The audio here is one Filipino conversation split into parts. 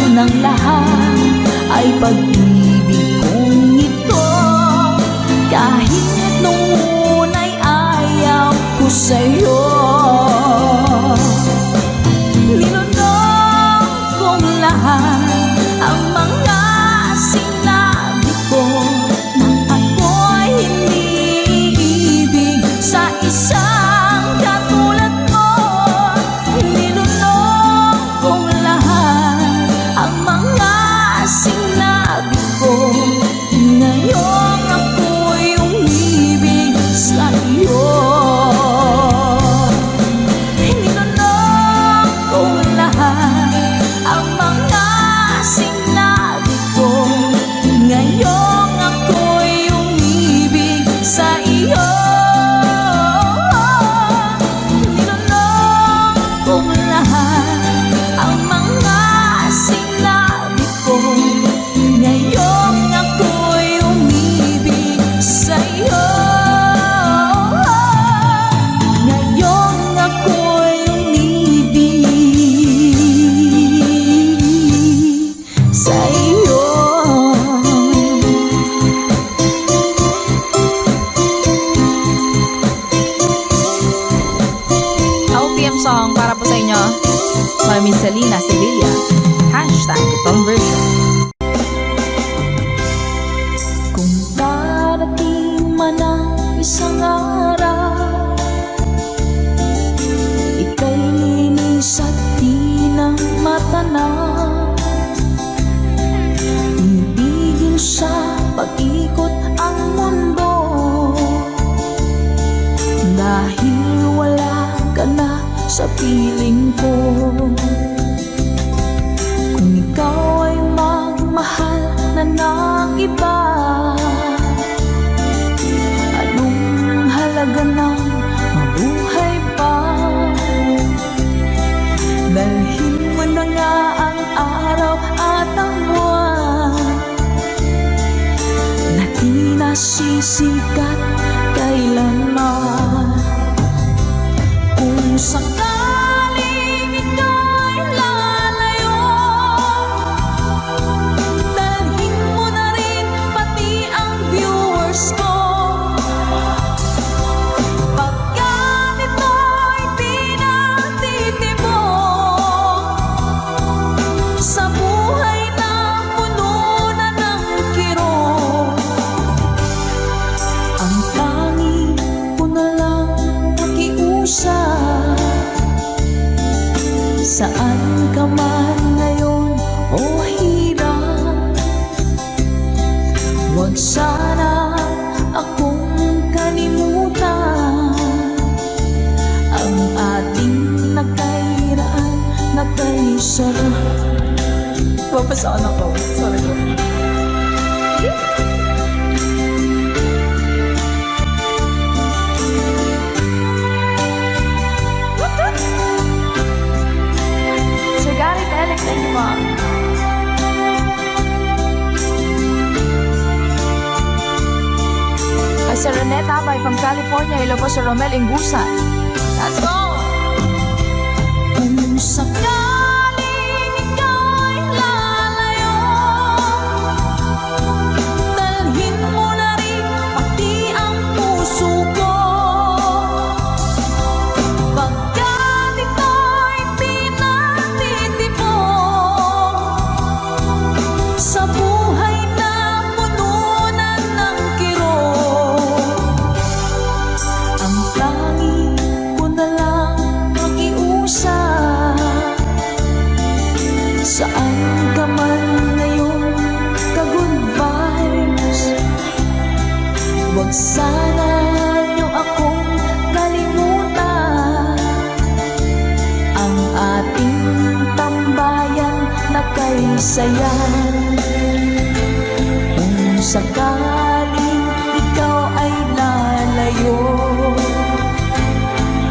ng lahat ay pag-ibig kong ito. Kahit nung una'y ayaw ko sa'yo, nilunok kong lahat ang mga sinabi ko nang ako'y hindi ibig sa isang katulad mo. Nilunok kong lahat ang mga sinabi ko, ngayong ako'y umibig sa iyo. Nilunok kong lahat ang mga sinabi ko, ngayong ako'y umibig sa iyo. Nilunok kong lahat ang mga sinabi ko, ngayong ako'y umibig sa iyo. Ngayong ako'y umibig sa iyo. OPM song para po sa inyo, Mami Selena Sevilla. Hashtag conversion. Kung darating man ang isang araw, ika'y linis at di na matanaw, ibigin sa pag-ikot ang mundo, dahil wala ka na sa piling ko. Kung ikaw ay magmahal na ng iba, anong halaga ng mabuhay pa? Dalhin mo na nga ang araw at ang buwan na di nasisikat kailanman. Kung sakaling ika'y lalayo, dalhin mo na rin pati ang viewers ko. Pagkat ito'y di natitibok sa buhay na puno na ng kirot, ang tanging ko na lang pakiusap. Saan ka man ngayon o hirap, huwag sana akong kalimutan. Ang ating nagkairaan, nagkaisarap. Papasaan ako. Sorry po. Sir Garrett Alex, thank you, Mom. Sir Reneta Abay from California. Hello po, Sir Romel Ingusan. Let's go! Kung sakaling ika'y lalayo, dalhin mo na rin pati ang puso ko. Pagkat ito'y di natitibok sa buhay na puno na ng kirot, ang tanging ko na lang pakiusap. Saan ka man ngayon, ka-good vibes, huwag sana niyo akong kalimutan. Ang ating tambayan na kay sayan. Kung sakaling ikaw ay lalayo,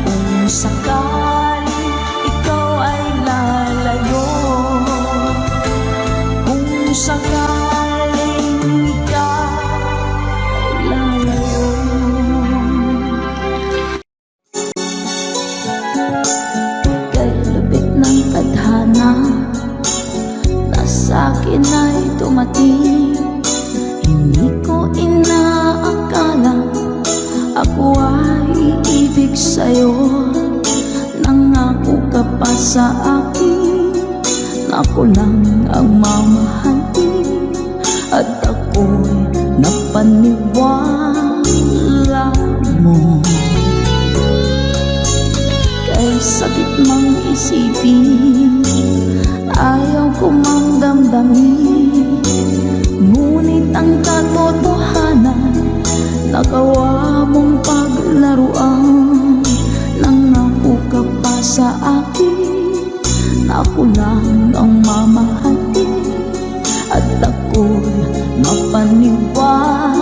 kung sakaling ikaw ay lalayo, kung sakaling ikaw ay lalayo. Kay lupit ng tadhana, akin ay dumating. Hindi ko inaakala ako ay iibig sa'yo. Nangako ka pa sa akin na ako lang ang mamahalin, at ako'y napaniwala mo. Kay sakit mang isipin, ayaw ko mang damdamin, ngunit ang katotohanan nagawa mong paglaruan. Nangako ka pa sa akin na ako lang ang mamahalin, at ako'y mapaniwala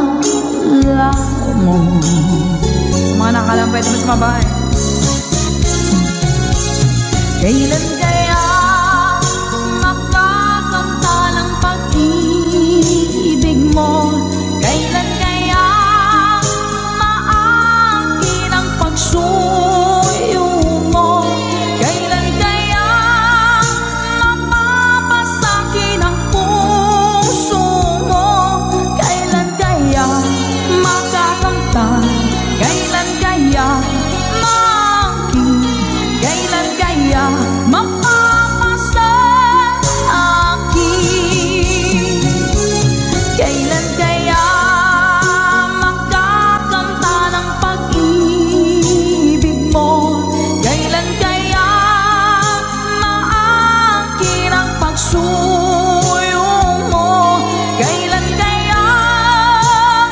mo. Sa mga nakalang pwede mo sumabay. Kailan kaya makakanta ng pag-ibig mo? Kailan kaya maangkin ang pagsuyo mo? Kailan kaya mapapasakin ang puso mo? Kailan kaya makakanta? Kailan kaya maangkin? Kailan kaya mapapasa akin? Kailan kaya makakanta ng pag-ibig mo? Kailan kaya maangkin ang pagsuyo mo? Kailan kaya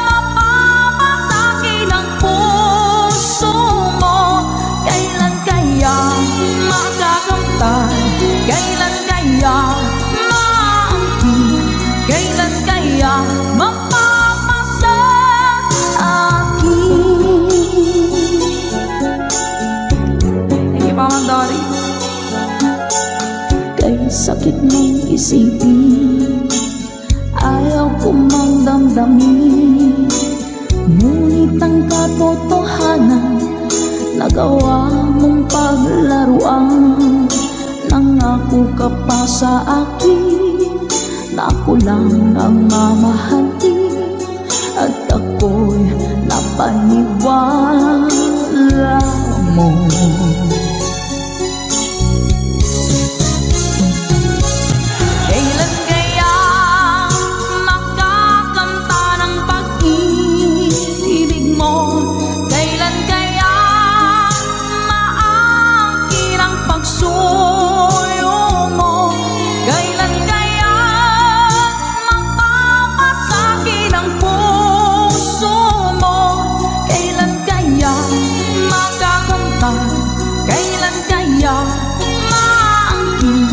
mapapasakin ang puso mo? Kailan kaya makakamtan? Kailan kaya maangkin? Kailan kaya mapapasa akin? Thank you, Mama Dory. Kay sakit mong isipin, ayaw ko mang damdamin, ngunit ang katotohanan nagawa mong paglaruan. Nangako ka pa sa akin na ako lang ang mamahalin, at ako'y napaniwala mo. Kailan kaya makakanta ng pag-ibig mo? Kailan kaya maangkin ang pagsuyo mo? Kailan kaya mapapasakin ang puso mo? Kailan kaya makakanta? Kailan kaya maangkin?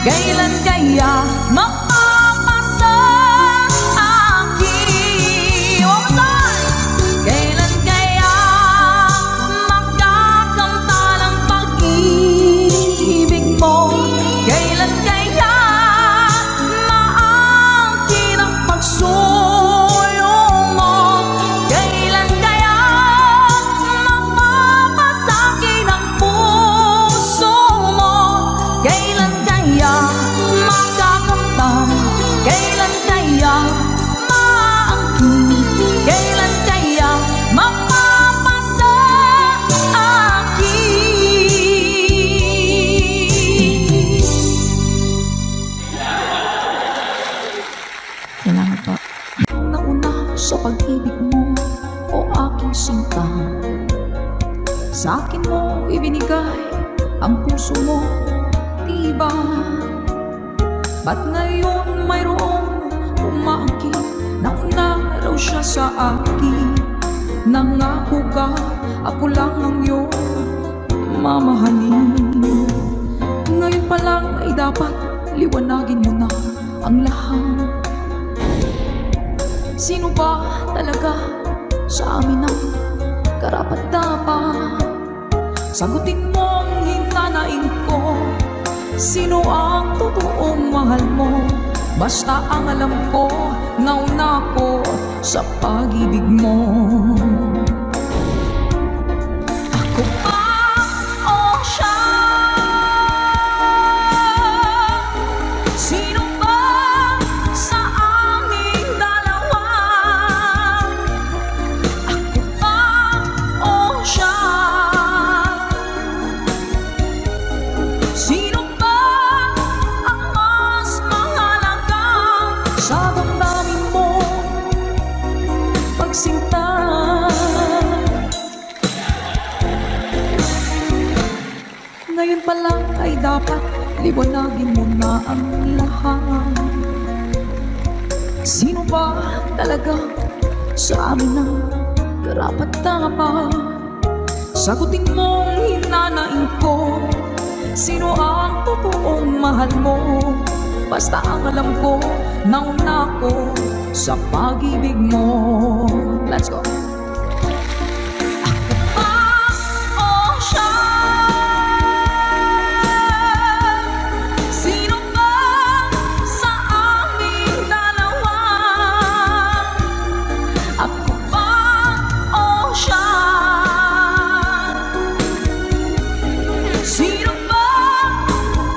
Kailan kaya mapapasa akin? One more time! Kailan kaya makakanta ng pag-ibig mo? Kailan kaya maangkin ang pagsuyo mo? Kailan kaya mapapasakin ang puso mo? Kailan kaya makakamtan? Kailan kaya maangkin? Kailan kaya mapapasa akin? Salamat po. Nauna sa pag-ibig mo, o aking sinta, sa akin mo ibinigay ang puso mo, diba? Ba't ngayon mayroong umaangkin? Nauna raw siya sa akin. Nangako ka, ako lang ang iyong mamahalin. Ngayon pa lang ay dapat liwanagin mo na ang lahat. Sino ba talaga sa amin ang karapat-dapat? Sagutin mo ang hintanain ko. Sino ang totoong mahal mo? Basta ang alam ko, nauna ko sa pag-ibig mo. Ako ba o siya? Sino ba dapat liwanagin mo na ang lahat. Sino ba talaga sa amin ang karapat-dapat? Sagutin mong hinanain ko, sino ang totoong mahal mo? Basta ang alam ko, nauna ko sa pag-ibig mo. Let's go. Ako ba o siya? Sino ba sa aming dalawa? Ako ba o siya? Sino ba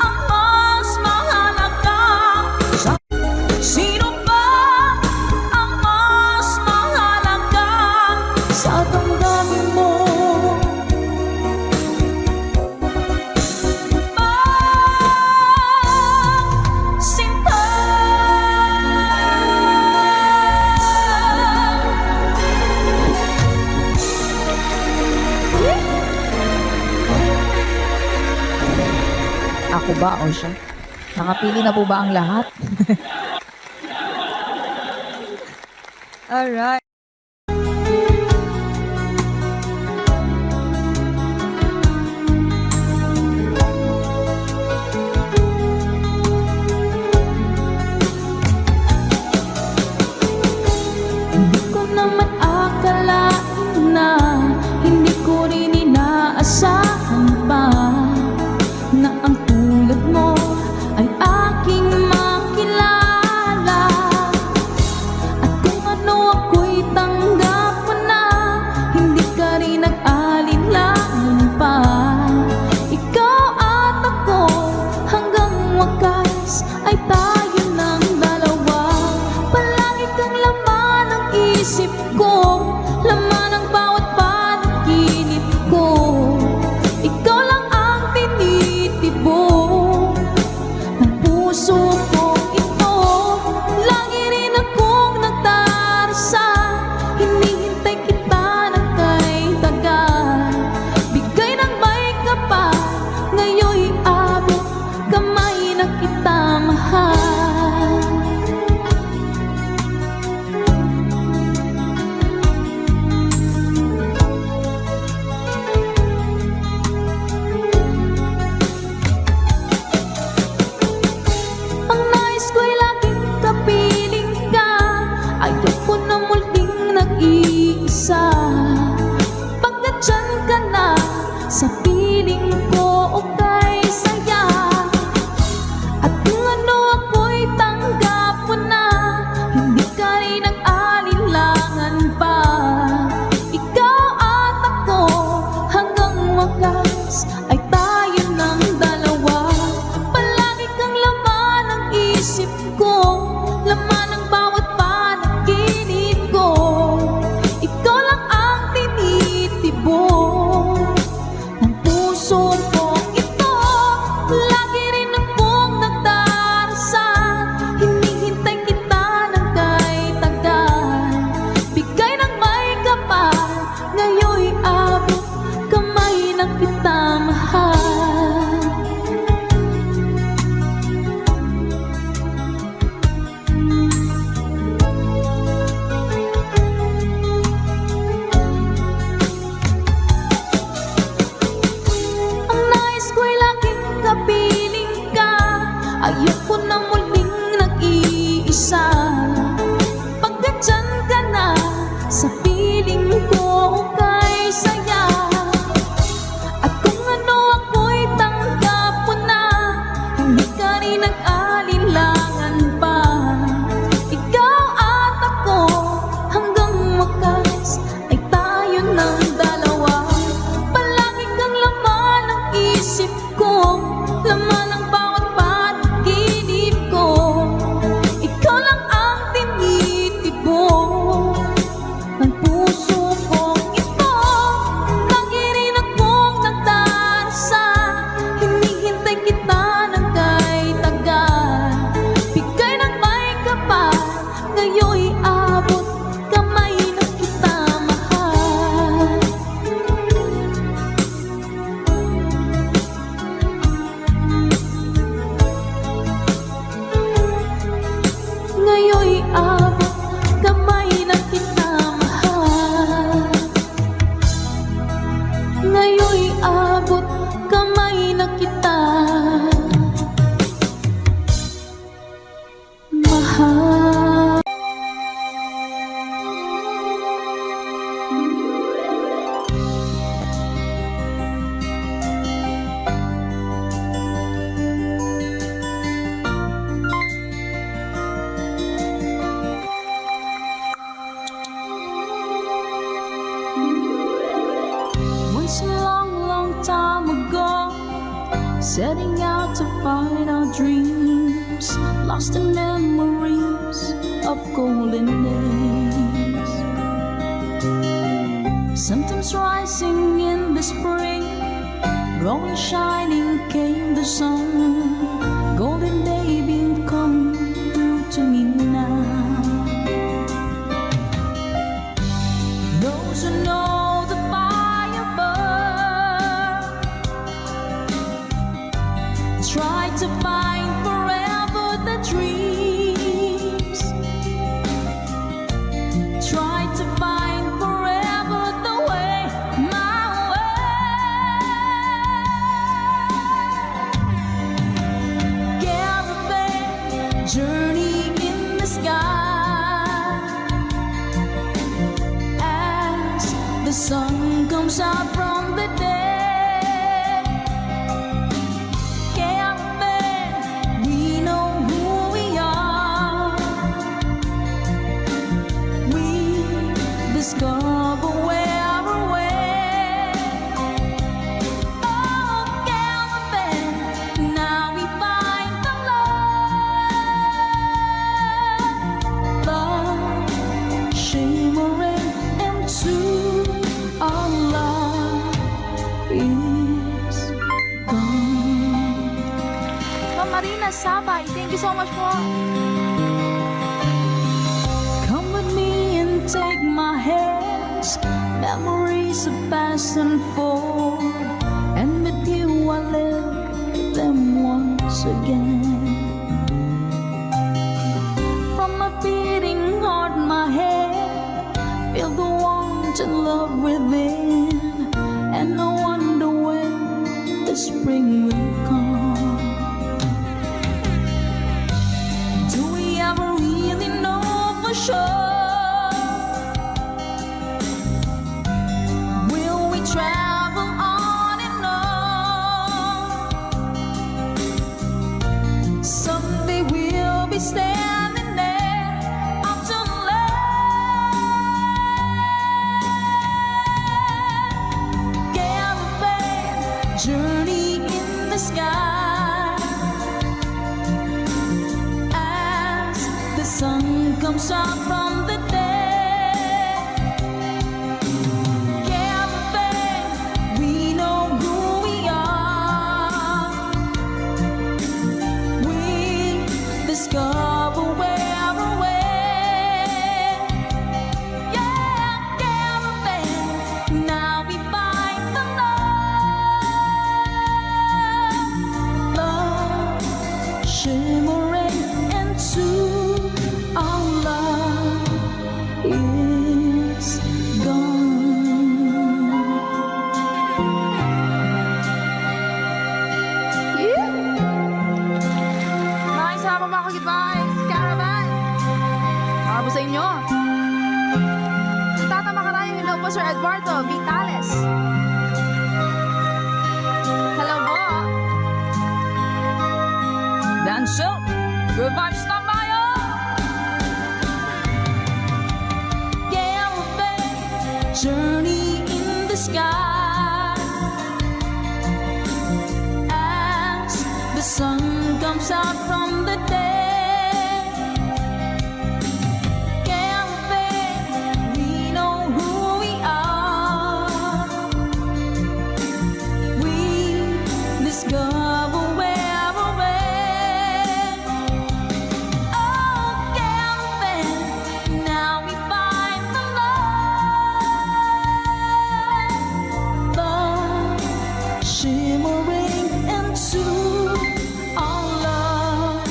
ang mas mahalaga? Sino ba ang mas mahalaga sa damdamin mo? Sinta. Ako ba o siya? Nakapili na po ba ang lahat? Alright. Hindi ko naman akalain na hindi ko rin inaasahan pa na ang tulad mo ay aking makilala. At kung ano ako'y Ngayon'y abot kamay na kita mahal. Ngayon'y abot kamay na kita mahal. Once a long, long time ago, setting out to find our dreams, lost in memories of golden days. Sometimes rising in the spring, growing shining came the sun. Golden day beam come through to me now. Those who know the fire burn try to find forever the dreams, try to find forever the way, my way. Caravan journey in the sky as the sun comes out from the day. Discover where we're way. Oh, caravan, now we find the love, love shimmering into our love is gone. Ma'am Marina Sabay, thank you so much po. Come with me and take my hands, memories of past unfold, and with you I live them once again. From my beating heart, my head, feel the warmth and love within, and I wonder when the spring will come. Do we ever really know for sure? Travel on and on. Someday we'll be standing there up to land. Caravan journey in the sky as the sun comes out from the day. Discover where we're way. Yeah, caravan, now we find the love, love shimmering into our love is gone. Nice, habang mga goodbyes, Caravan. Para po sa inyo. Tata Makarayong, hello po Sir Eduardo Vitales. Hello po. Dance show, good vibes tambayo. Caravan journey in the sky as the sun comes out from the day. Caravan, we know who we are. We discover where we're way. Oh, caravan, now we find the love, love shimmering into our love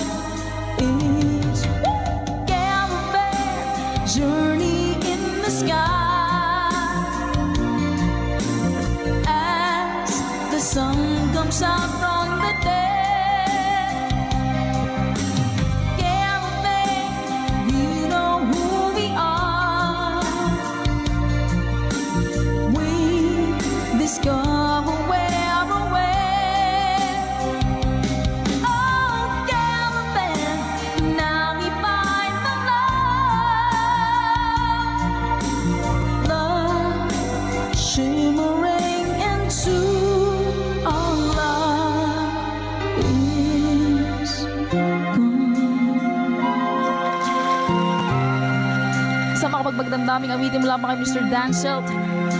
damdaming awitin mula pa kay Mr. Danselt.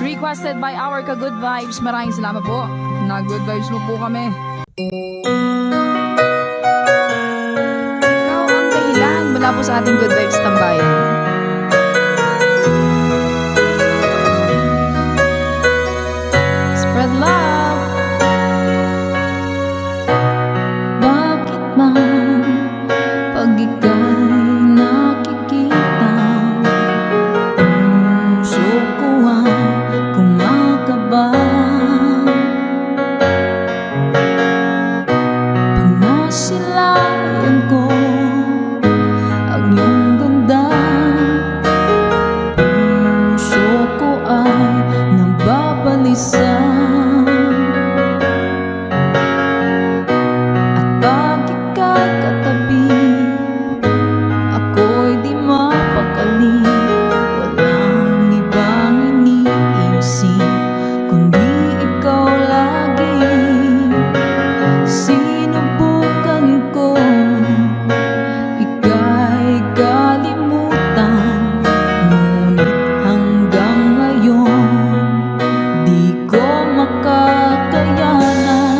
Requested by our ka-good vibes. Maraming salamat po. Na-good vibes mo po kami. Ikaw ang dahilan mula po sa ating good vibes tambayan. Spread love. Bakit man pag ika'y nakikita, puso ko ay kumakaba? Pag nasilayan ko ang iyong ganda, puso ko ay nababalisa. At pag ika'y katabi, ako'y di mapakali. Walang ibang iniisip kundi ikaw lagi. Sinubukan ko ika'y kalimutan, ngunit hanggang ngayon di ko makakayanan.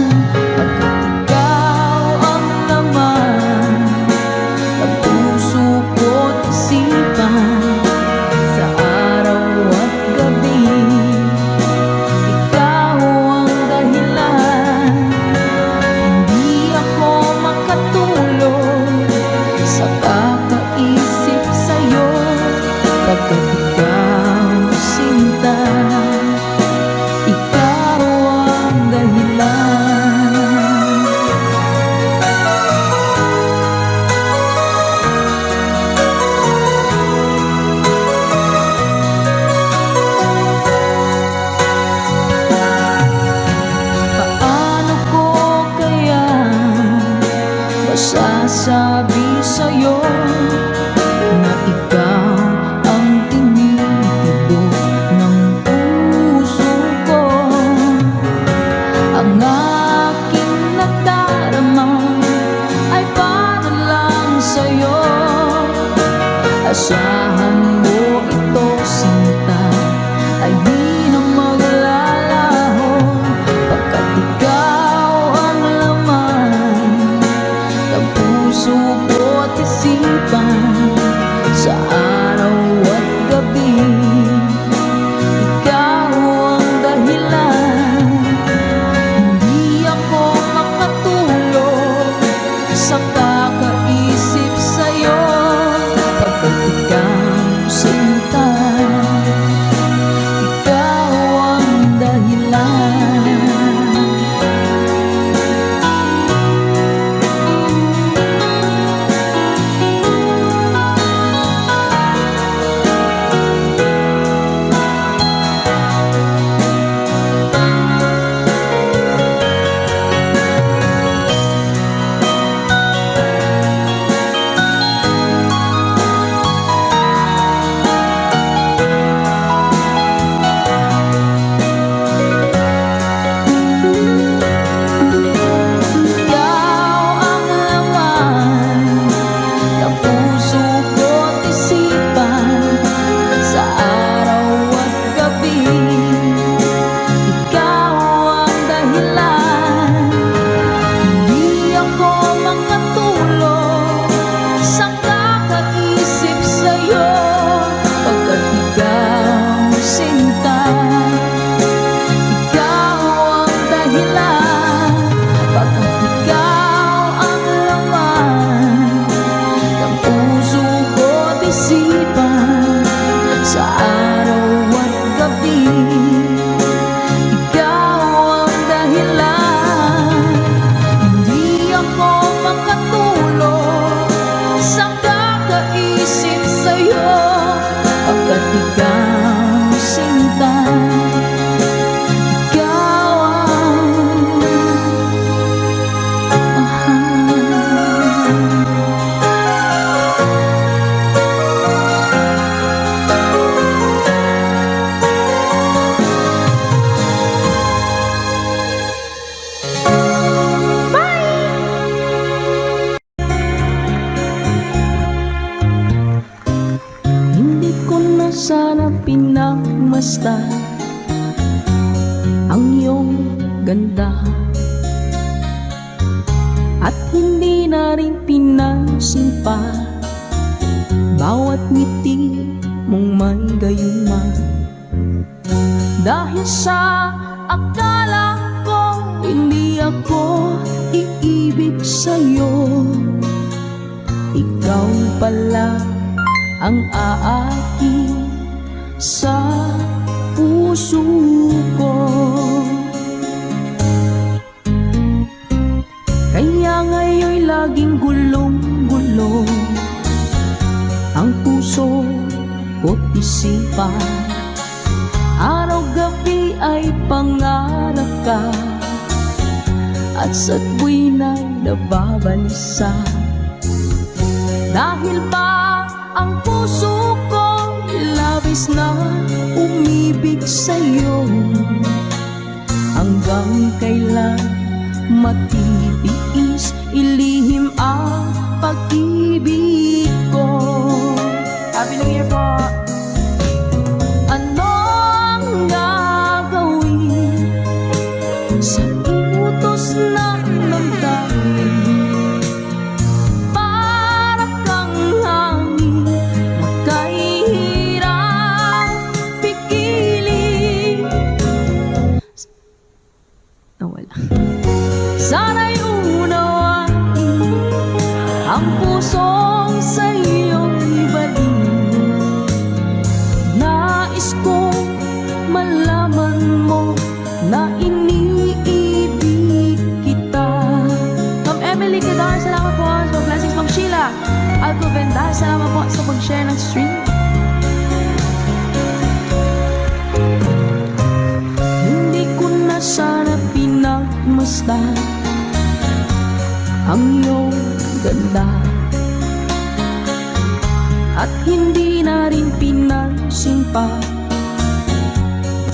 Pagkat ikaw ang laman ng puso ko't isipan, sa araw at gabi ikaw ang dahilan. Hindi ako makatulog sa kakaisip sa'yo, pagkat ikaw sinta, ikaw ang dahilan. Paano ko kaya masasabi sa'yo na ikaw ang tinitibok ng puso ko? Ang aking nadarama ay para lang sa'yo. Asahan mo ito, sinta, ay di na maglalaho, pagkat ikaw ang laman ng puso ko't isipan, sa araw at gabi ikaw ang dahilan. Hindi ako makatulog sa kakaisip sa'yo, pagkat ikaw sana pinagmasdan ang iyong ganda, at hindi na rin pinansin pa bawat ngiti mong may gayuma. Dahil sa akala ko hindi ako iibig sa'yo, ikaw pala ang aakin sa puso ko. Kaya ngayon'y laging gulong-gulong ang puso ko't isipan. Araw-gabi ay pangarap ka, at sa tuwina'y nababalisa. Dahil ba ang puso ko labis na umibig sa'yo, hanggang kailan matitiis ilihim ang pag-ibig ko. Happy New Year po! Ano ang gagawin sa inutos ng damdamin? Para kang hangin na kahihirap pigilin. Nawala. Sana'y unawain ang pusong sa'yo'y ibalik. Nais kong malaman mo na iniibig kita. Ma'am Emily Cadar, salamat po sa blessings. Ma'am Sheila Alcovenda, salamat po sa pag-share ng stream. Hindi ko na sana pinagmasdan ang iyong ganda, at hindi na rin pinansin pa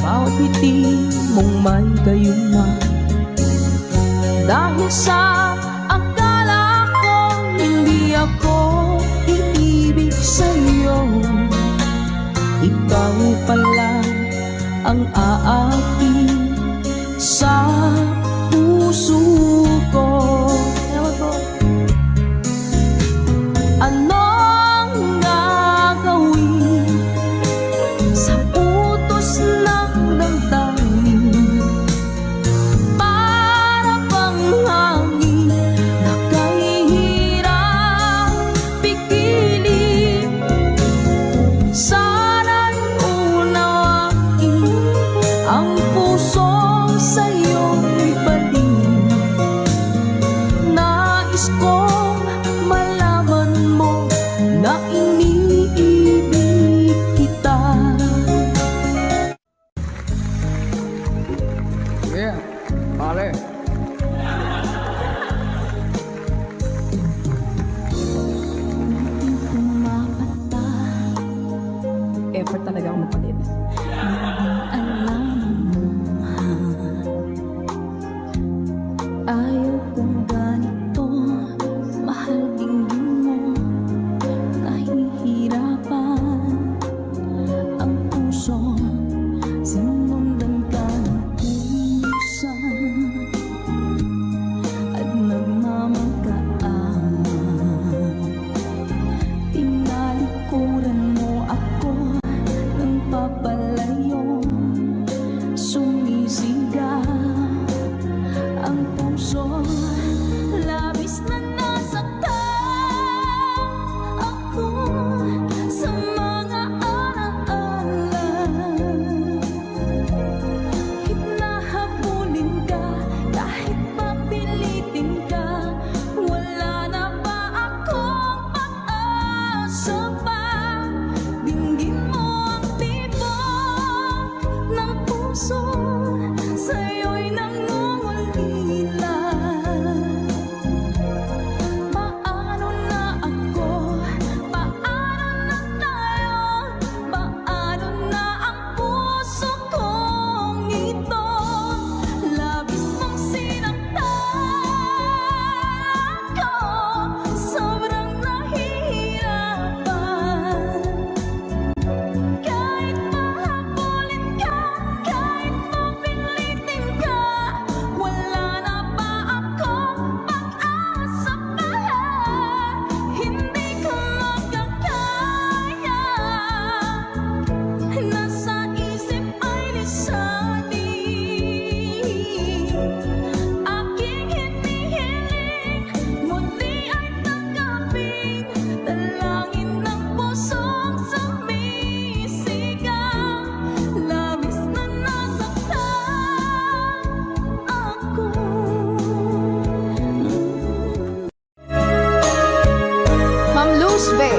bawat ngiti mong may gayuma. Dahil sa akala ko hindi ako iibig sa'yo, ikaw pala ang aakin sa puso ko. Anong gagawin sa utos ng damdamin? Para bang hangin na kahihirap pigilin. Sana'y unawain ang puso sa'yo'y balik. Nais kong malaman mo na iniibig kita. Yeah, pare. Pumapata, Effort talaga ako magpalit. alam mo, ayaw kong ganito. Mahal tingin mo, nahihirapan ang puso. Sinundan ka ng pusa at nagmamagkaaman. Tinalikuran mo ako ng papalayo, sumisigaw ang puso. Labis na nasaktan ako sa mga alaala. Hinahabulin ka kahit papilitin ka. Wala na ba akong pag-asa pa? Dinggin mo ang tibok ng puso, sa'yo'y nangungulila. Paano na ako? Paano na tayo? Paano na ang puso kong ito? Labis mong sinaktan ako, sobrang nahihirapan.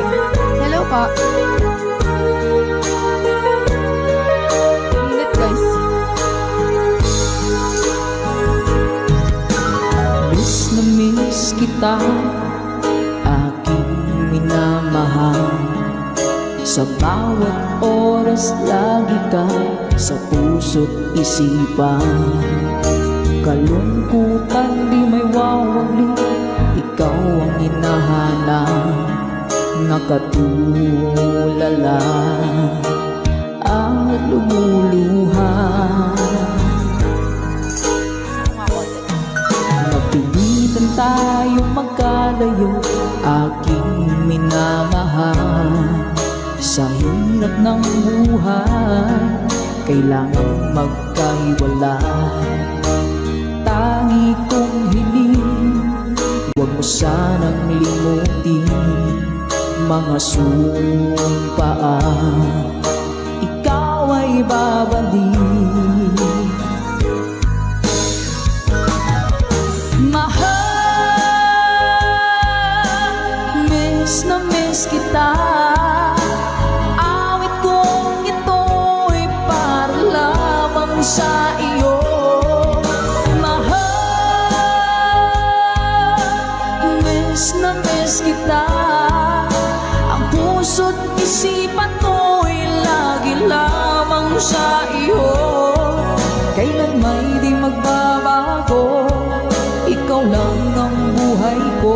Hello po. Init guys. Miss na miss kita, aking minamahal. Sa bawat oras lagi ka sa puso't isipan. Kalungkutan di may wawali, ikaw ang hinahanap. Nakatulala at lumuluha. Napilitan tayo magkalayo, aking minamahal. Sa hirap ng buhay, kailangang magkahiwalay. Tangi kong hiling, huwag mo sanang limutin mga sumpaan, ikaw ay babalik. Mahal, miss na miss kita. Awit kong ito'y para lamang sa iyo. Mahal, miss na miss kita. Ang puso't isipan ko'y lagi lamang sa iyo. Kailan may di magbabago, ikaw lang ang buhay ko.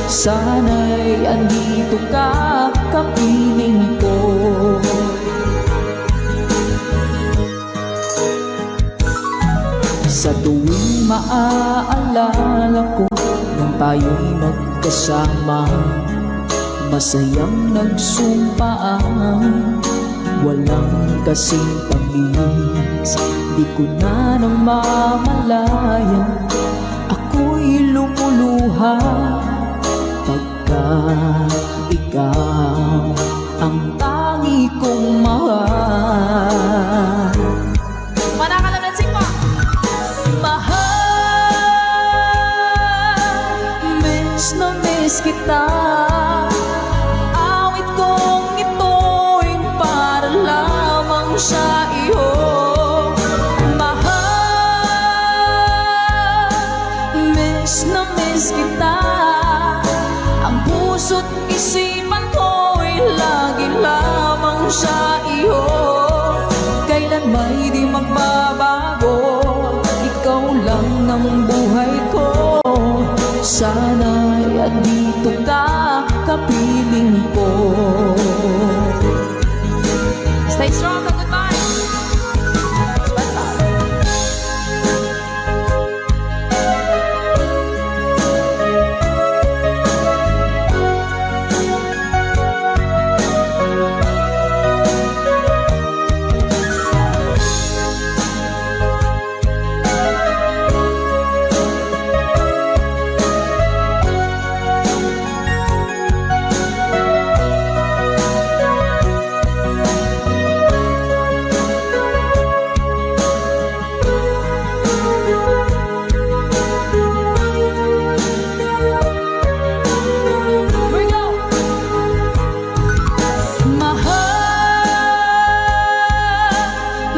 Sana'y andito ka, kapiling ko. Sa tuwing maaalala ko nung tayo'y magkasama, masayang nagsumpaan, walang kasing tamis. Di ko na nang mamalayan, ako'y lumuluha pagka ikaw ang tangi kong mahal. Manakalansing po. Mahal, miss na miss kita. Awit kong ito'y para lamang sa iyo. Mahal, miss na miss kita. Ang puso't isipan ko'y lagi lamang sa iyo. Kailan may di magbabago, ikaw lang ang buhay ko. Sana'y andito ka, kapiling ko. Stay strong and goodbye.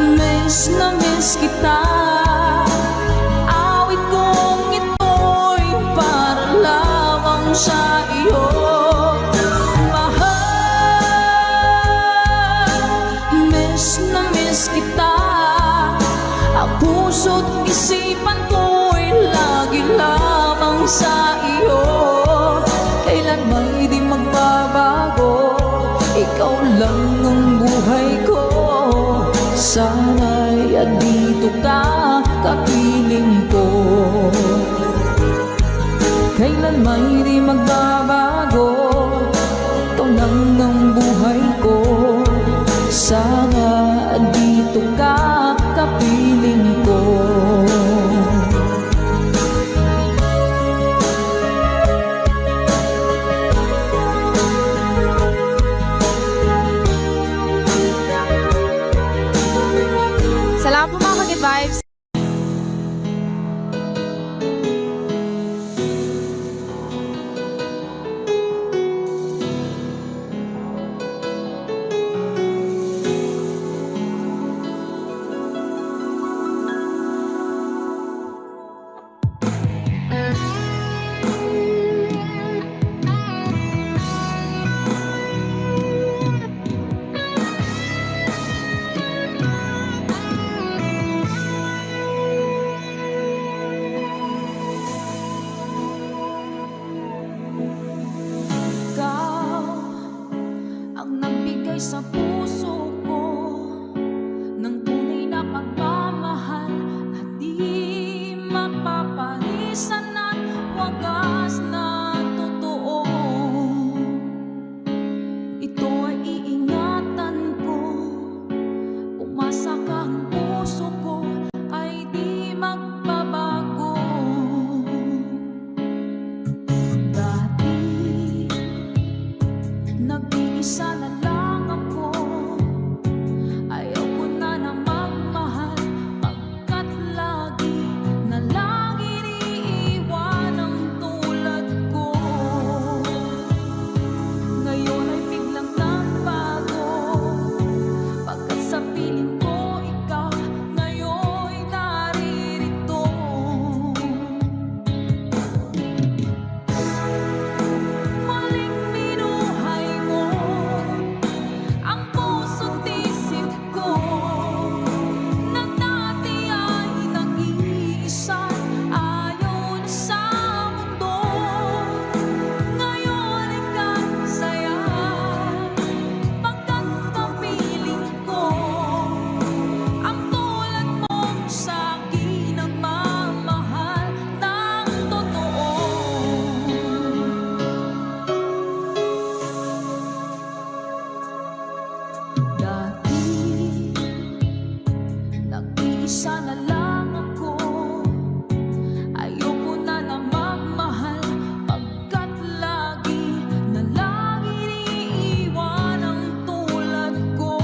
Miss na miss kita. Awit kong ito'y para lamang sa iyo. Mahal, miss na miss kita. Ang puso't isipan ko'y lagi lamang sa iyo. Kailan may di magbabago, ikaw lang ang buhay ko. Sana'y andito ka, kapiling ko. Kailan may di magbabago, ikaw lang ang buhay ko. Sana andito ka, kapiling ko. Salamat po mga Ka-Good Vibes. Nag-iisa na lang ako. Ayaw ko na na magmahal, pagkat lagi na lang iniiwan ang tulad ko. Ngayon ay biglang nagbago, pagkat sa piling ko ikaw ngayon'y naririto. Muling binuhay mo ang puso't isip ko, na dati ay nag-iisa, ayaw na sa mundo. Ngayon ay kasaya, pagkat kapiling ko ang tulad mong sa'kin nagmamahal ng totoo. Dati, nag-iisa na lang ako. Ayoko na na magmahal, pagkat lagi na lang iniiwan ang tulad ko.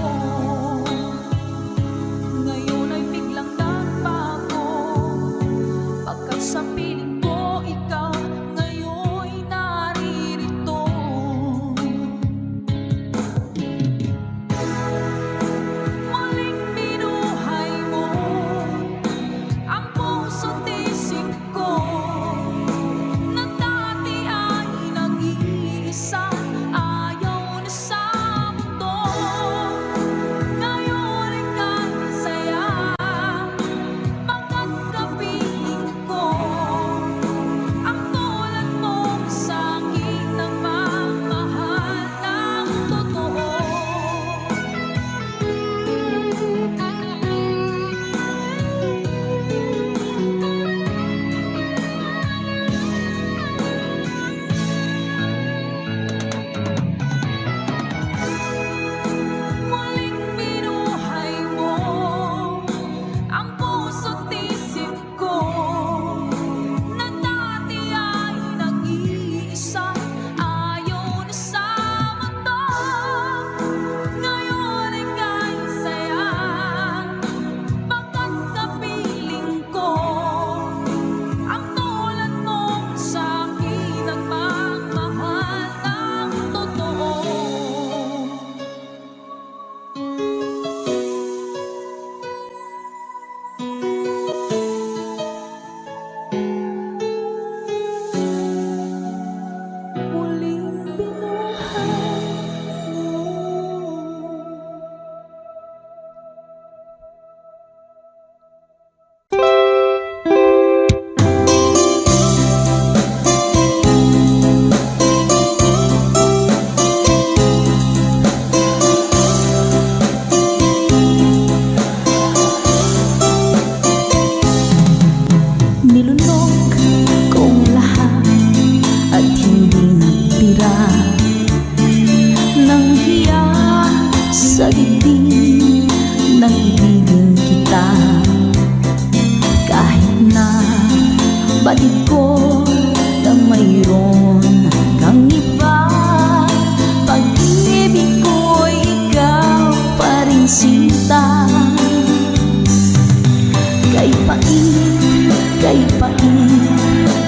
Ngayon ay biglang nagbago, pagkat sa piling ko ikaw ngayon'y naririto. Muling binuhay mo ang puso't isip ko, na dati ay nag-iisa, ayaw na sa mundo. Ngayon ay kasaya, pagkat kapiling ko ang tulad mong sa'kin nagmamahal ng totoo. Muling binuhay mo ang puso't isip ko, na dati ay nag-iisa, ayaw na sa mundo. Ngayon ay kasaya, pagkat kapiling ko ang tulad mong sa'kin nagmamahal ng totoo. Muling binuhay mo. Nilunok kong lahat at hindi nagtira ng hiya sa dibdib ng ibigin kita. Kahit na batid ko na mayroon kang iba, pag-ibig ko'y ikaw pa rin sinta. Kay pait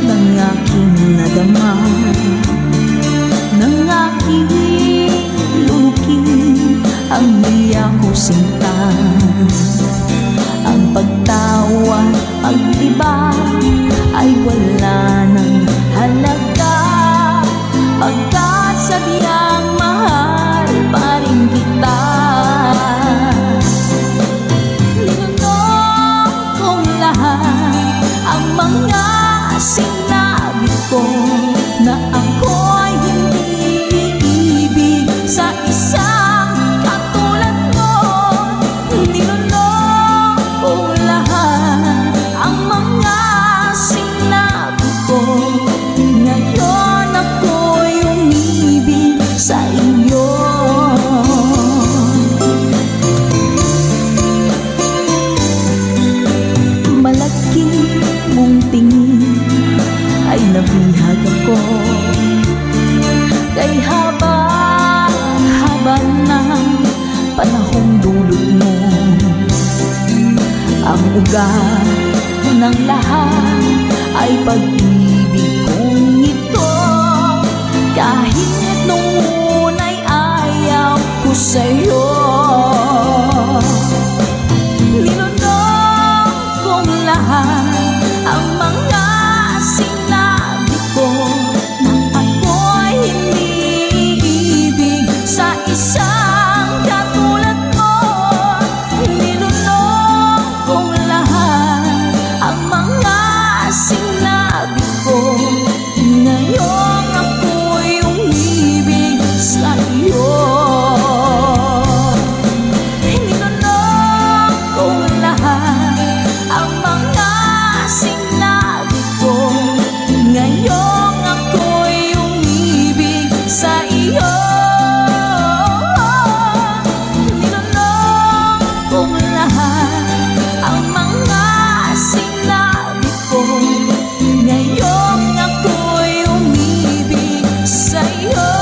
ng aking nadama, ng aking lulukin ang biya ko sinta. Ang pagtawa, pag-iba ay wala ng halaga, pagkat sabiang mahal pa rin kita. Linunok kong lahat ang mga sinabi ko, na ako'y hindi iibig sa isang katulad mo. Linunok kong lahat ang mga sinabi hanggan ng lahat ay pag-ibig kong ito. Kahit nung una'y ayaw ko sa'yo, linunong kong lahat ang mga sinabi ko nang ako'y iniibig sa isang katulad mo. Linunong kong lahat ang mga sinabi ko, ngayong ako'y umibig sa iyo. Linunong kong lahat ang mga sinabi ko, ngayong ako'y umibig sa iyo. Linunong kong lahat ang mga sinabi ko, ngayong ako'y umibig sa iyo.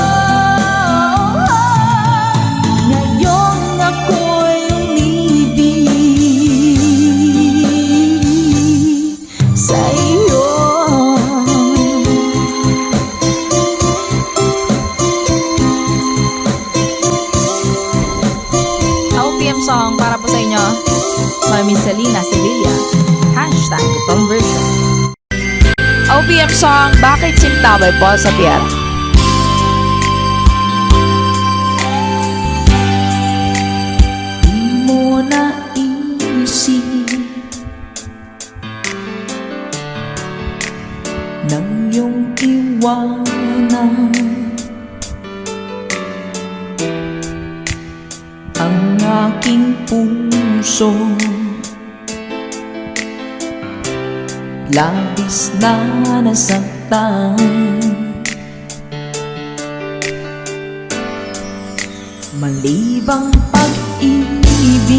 Ngayong ako'y umibig sa iyo. OPM song para po sa inyo, Mami Selena Sevilla. Hashtag conversion. OPM song, Bakit Sinta by Paul Xavier. Di mo naisip nang iyong iwanan ang aking puso. Labis na nasaktan, malibang pag-ibig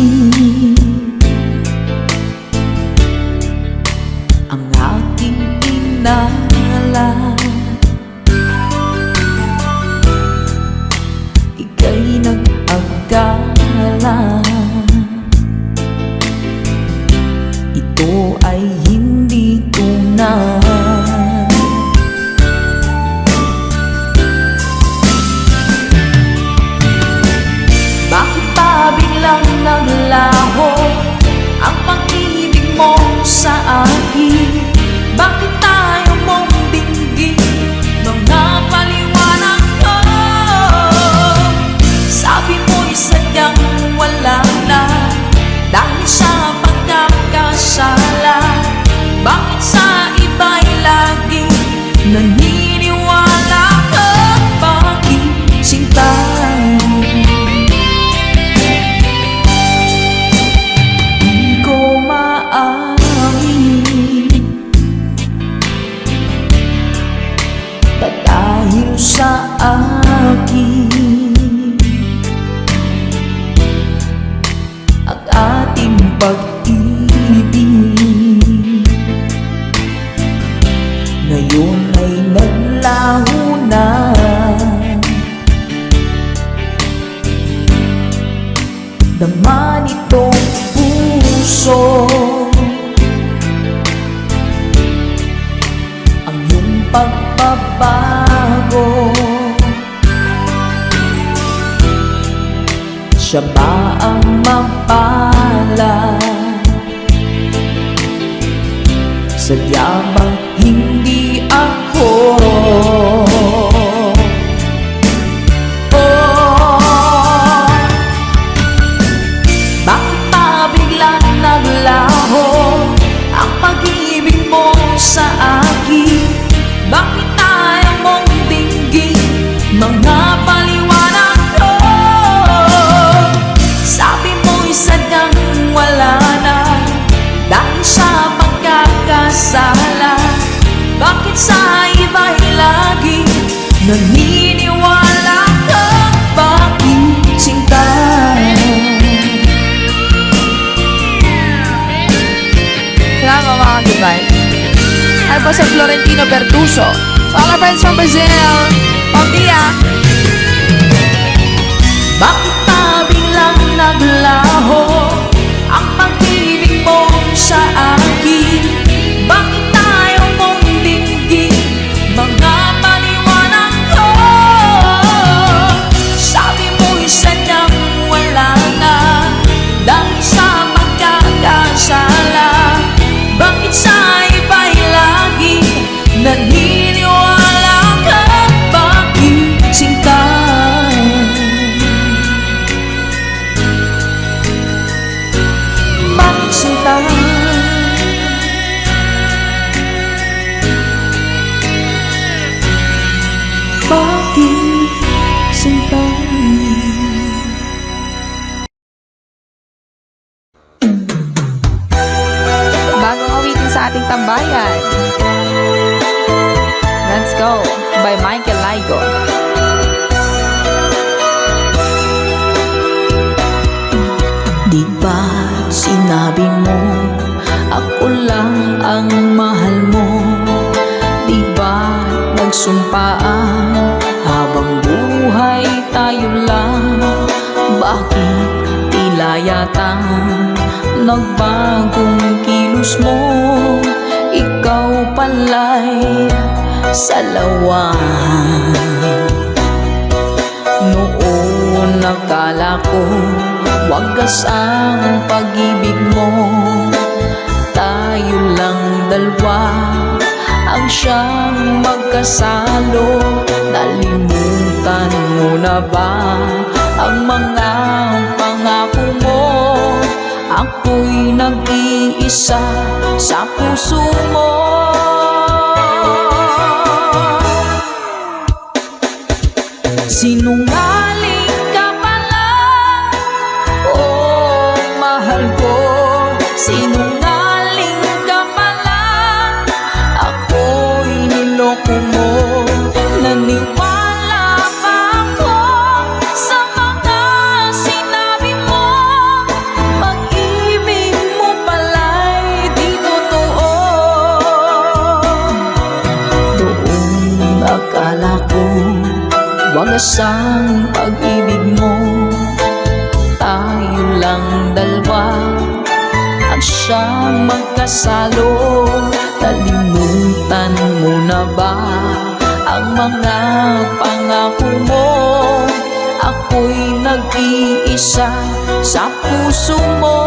ang aking inala. Ika'y nag-akala ito ay hindi tunay. Bakit ba biglang naglaho ang pag-ibig mo sa akin? Bakit tayo mong binggin mga paliwanag ko? Sabi mo'y sadyang wala na dahil sa pagkakasala. Bakit sa iba'y lagi naniniwala ka? Bakit sinta? Di ko maamin dahil sa akin ang ating pag-ibig ngayon ay naglaho na. Dama nitong puso ang iyong pagbabago. Siya ba ang mapalad? Sadya bang hindi ako? Oh, bakit pa biglang naglaho ang pag-ibig mo sa akin? Bakit tayo mong dinggin mga paliwanag ko? Sabi mo'y sadyang wala na dahil sa pagkakasala. Bakit sa iba'y lagi naniniwala ka? Bakit sinta? Salamat mga kagibay. Ay po sa Florentino Bertuso. So all our friends from Brazil, pamilya. Bakit pa biglang naglaho ang pag-ibig mo sa tambayan. Let's Go by Michael Laigo. Di ba't sinabi mo ako lang ang mahal mo? Di ba't nagsumpaan habang buhay tayo lang? Bakit tila yata nagbagong kilos mo? Ikaw pala'y salawan. Noon nakala ko wagas ang pag-ibig mo. Tayo lang dalawa ang siyang magkasalo. Nalimutan mo na ba ang mga pangako mo? Ako'y nag-iisa sa puso mo. Sinungaling ka pala, oh mahal ko. Sinungaling ka pala, ako'y niloko mo. Naniwala pa ako sa mga sinabi mo. Pag-ibig mo pala'y di totoo. Doon akala ko wagas ang pag-ibig mo. Tayo lang dalawa ang siyang magkasalo. Nalimutan mo na ba ang mga pangako mo? Ako'y nag-iisa sa puso mo.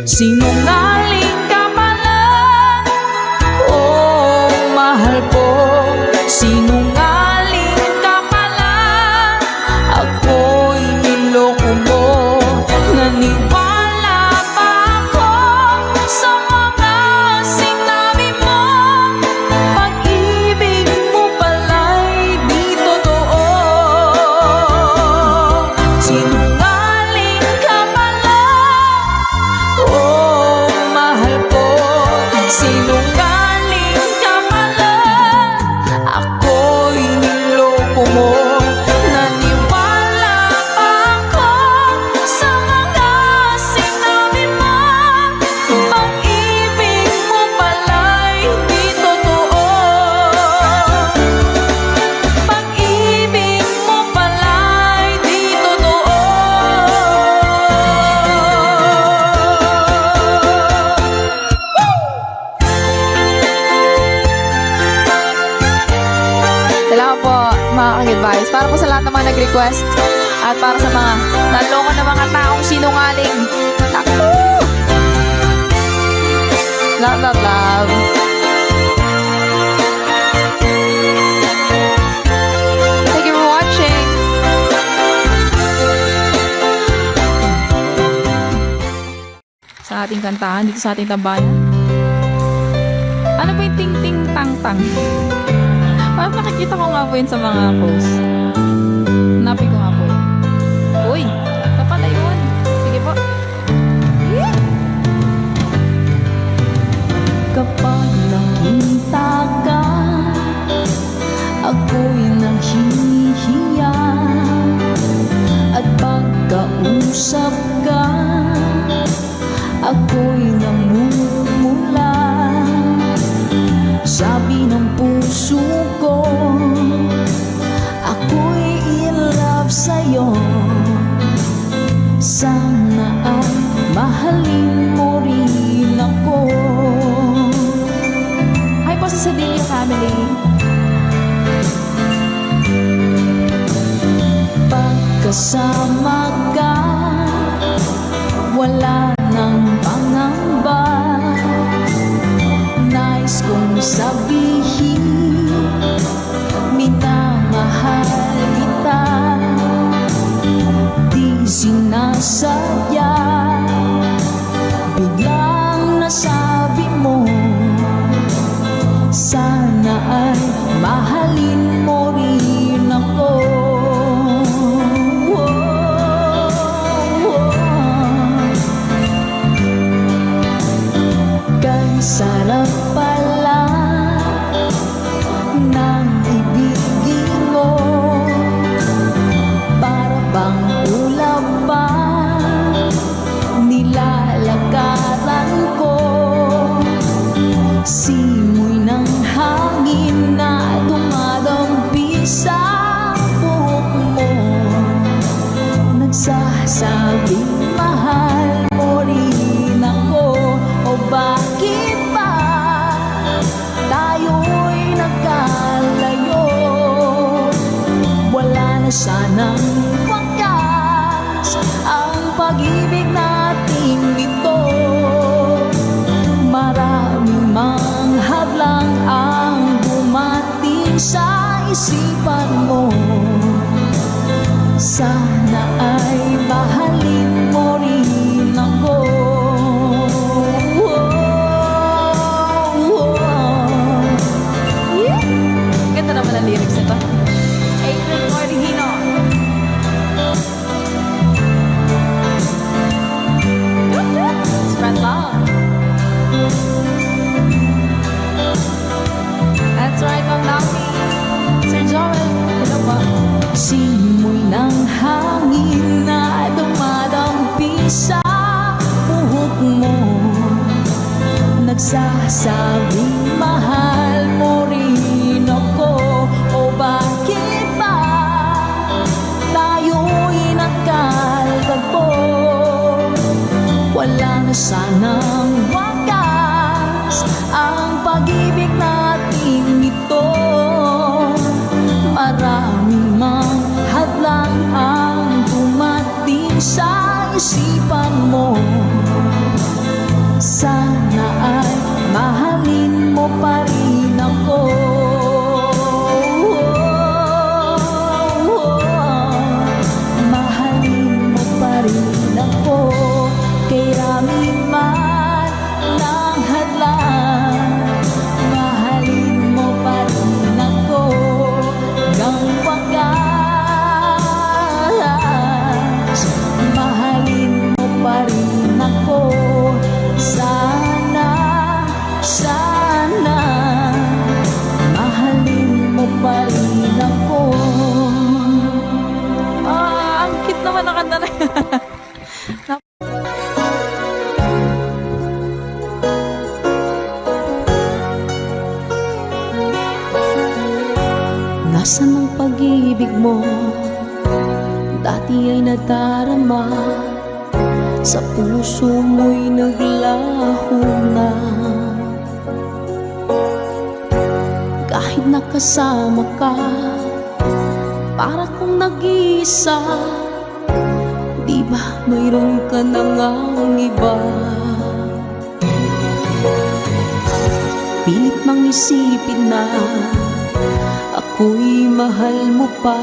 Sinungaling ka pala, oh mahal ko. Sinungaling ka pala, ako'y niloko mo. Naniwala pa ako sa mga sinabi mo. Pag-ibig mo pala'y di totoo. Sinungaling ka pala, oh mahal ko. Sinungaling ka pala, ako'y niloko mo. Naniwala pa ako sa mga sinabi mo. Pag-ibig mo pala'y di totoo. Pag-ibig mo pala'y di totoo. Salamat po mga ka-advice. Para po sa lahat ng mga nag-request at para sa mga naloko na mga taong sinungaling. Naku! Love, love, love. Thank you for watching. Sa ating kantahan dito sa ating tambayan. Ano ba yung ting-ting-tang-tang? Parang nakikita ko nga po yun sa mga posts. Hanapin ko nga po yun. Uy! Ito pala yun. Sige po. Kapag nakita ka, ako'y nahihiya. At pagkausap ka, ako'y namumula. Sabi ng puso ko, ako'y in love sa'yo. Sana ay mahalin mo rin ako. Hi po sa Sedilio family. Pagkasama ka, wala nang pangamba. Nais kong sabihin, minamahal kita. Di sinasadya, biglang nasabi mo. Sana ay mahalin mo rin ako. ng ibigin mo. Para bang ulap pa nilalakaran ko, simoy ng hangin na dumadampi sa buhok mo, nagsasabing mahal mo rin ako. O bakit ba tayo'y nagkalayo? Wala na sanang wakas ang pag-ibig nating ito. Maraming mga hadlang ang dumating sa isipan mo. Sana ay mahalin mo rin ako. Yeah. Ganda naman ang lyrics nito. April Cordigino. Spread love. That's right, Ma'am Nami. Sir Joel, hello po. Simoy ng hangin na dumadampi sa buhok mo, nagsasabing mahal mo rin ako. O bakit ba tayo'y nagkalagpo? Wala na sanang wakas ang pag-ibig nating ito. Maraming mga hadlang ang dumating sa isipan mo. Sana ay mahalin mo pa rin ako. Mahalin mo pa rin ako. Kaya man ng hadlang, mahalin mo pa rin ako. Hanggang wakas, mahalin mo pa rin ako. Sana, sana, mahalin mo pa rin ako. Ang cute naman na kanta na yan. Nasaan ang pag-ibig mo? Dati ay nadarama, sa puso mo'y naglaho na. Kahit nakasama ka, para kong nag-iisa. Di ba mayroon ka na ngang iba? Pilit mang isipin na ako'y mahal mo pa.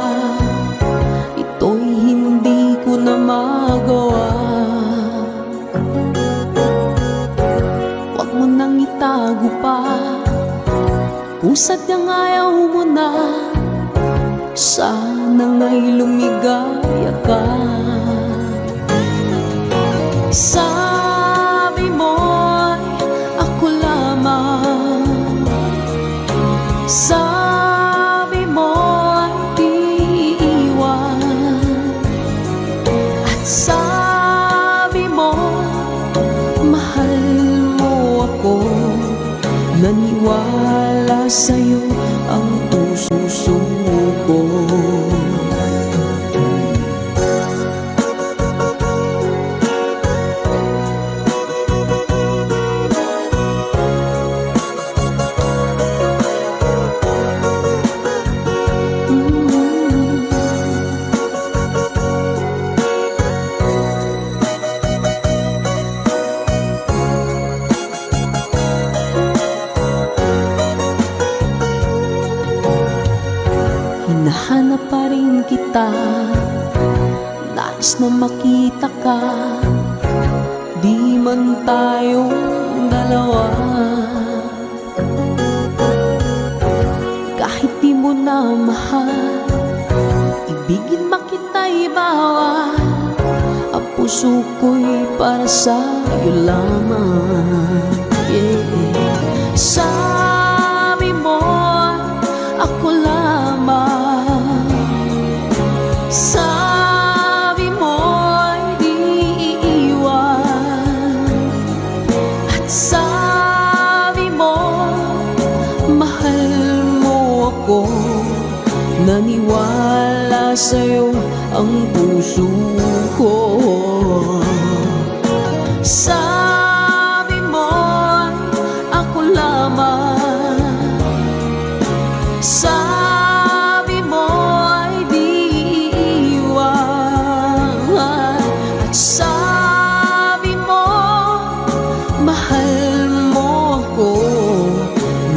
Ito'y hindi ko na magawa. Huwag mo nang itago pa, kung sadyang ayaw mo na. Sana nga'y lumigaya ka. Sabi mo'y ako lamang, sabi mo'y di iwan, at sabi mo mahal mo ako. Naniwala sa'yo ang puso ko. Hinahanap pa rin kita, nais na makita ka. Di man tayong dalawa, kahit di mo na mahal, ibigin makita'y bawal. Ang puso ko'y para sa'yo lamang, yeah. Sabi mo ako, naniwala sa'yo ang puso ko. Sabi mo ako lamang, sabi mo ay di iiwan, at sabi mo mahal mo ako,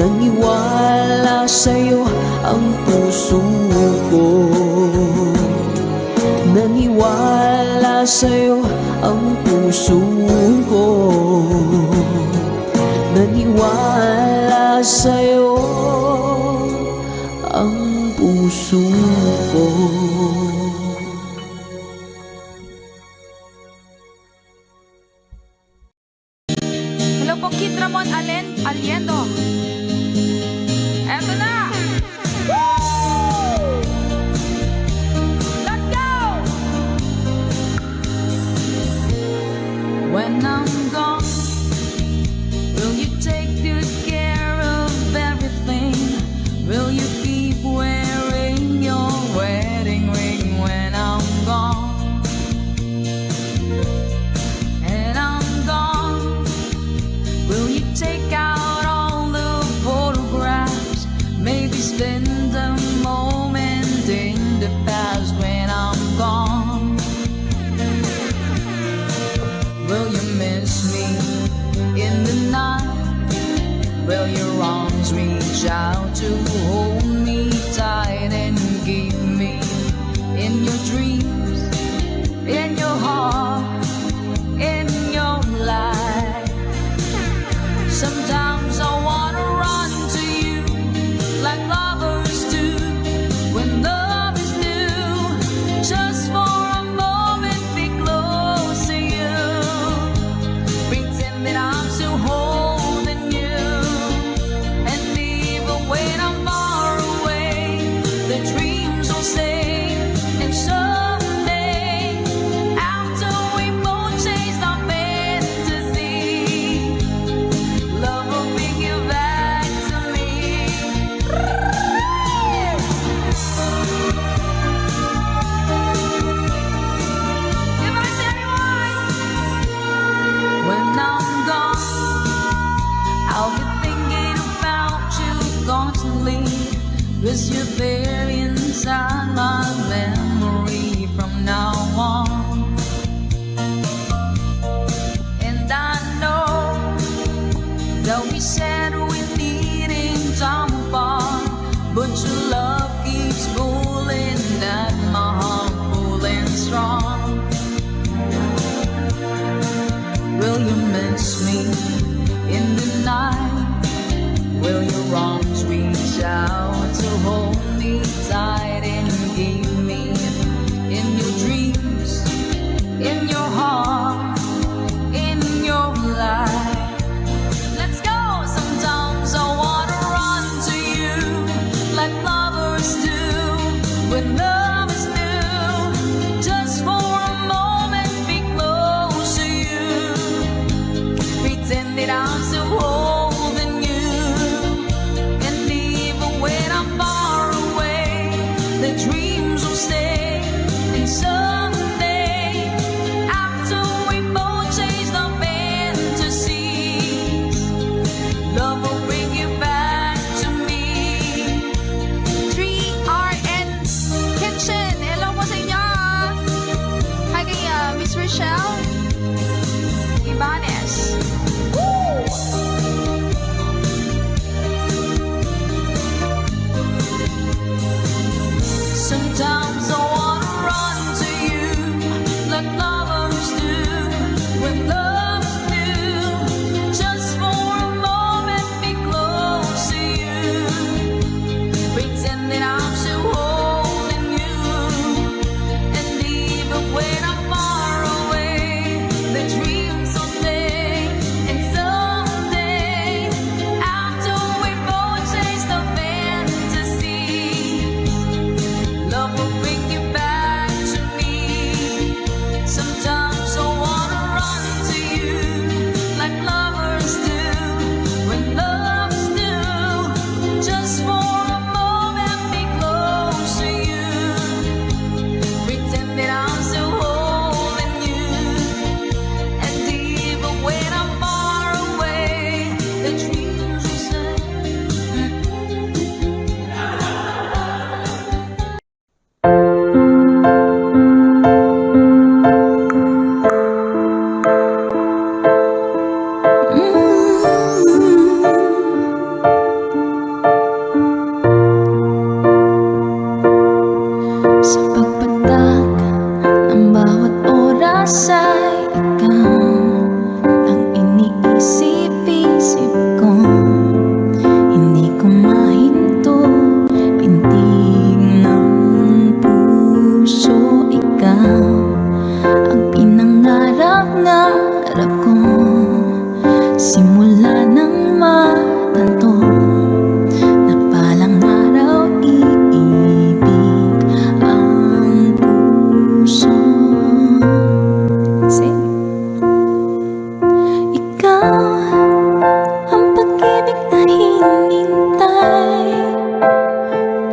naniwala sa'yo ang puso ko, naniwala sa'yo ang puso ko, naniwala sa'yo ang puso ko. Hello po, Kid Ramon Aliendo. Eto na! Let's go! When I'm gone, will you take good care of everything? Will you keep wearing your wedding ring when I'm gone? And I'm gone, will you take out all the photographs? Maybe spend a moment in the past when I'm gone. Will you miss me in the night? Will your arms reach out to hold me tight and keep me in your dreams, in your heart, in your life? Sometimes I wanna run to you like lovers do when love is new, just for a moment be close to you, pretend that I'm still holding you, and even when I'm far away, the dreams will stay, and someday, after we both chased our fantasy, love will bring you back to me. If I say anyone, when I'm gone, I'll be thinking about you constantly, 'cause you're there inside my memory from now on. And I know that we said we needed time apart, but your love keeps pulling at my heart, pulling strong. Will you miss me in the night? Will your arms reach out to hold me tight and keep me in your dreams, in your heart, in your life? Let's go! Sometimes I wanna run to you like lovers do when love is new, just for a moment be close to you, pretend that I'm still holding you, and even when I'm far away, the dreams will stay, and someday, after we both chase our fantasies, love will bring you back to me. 3RN, Kid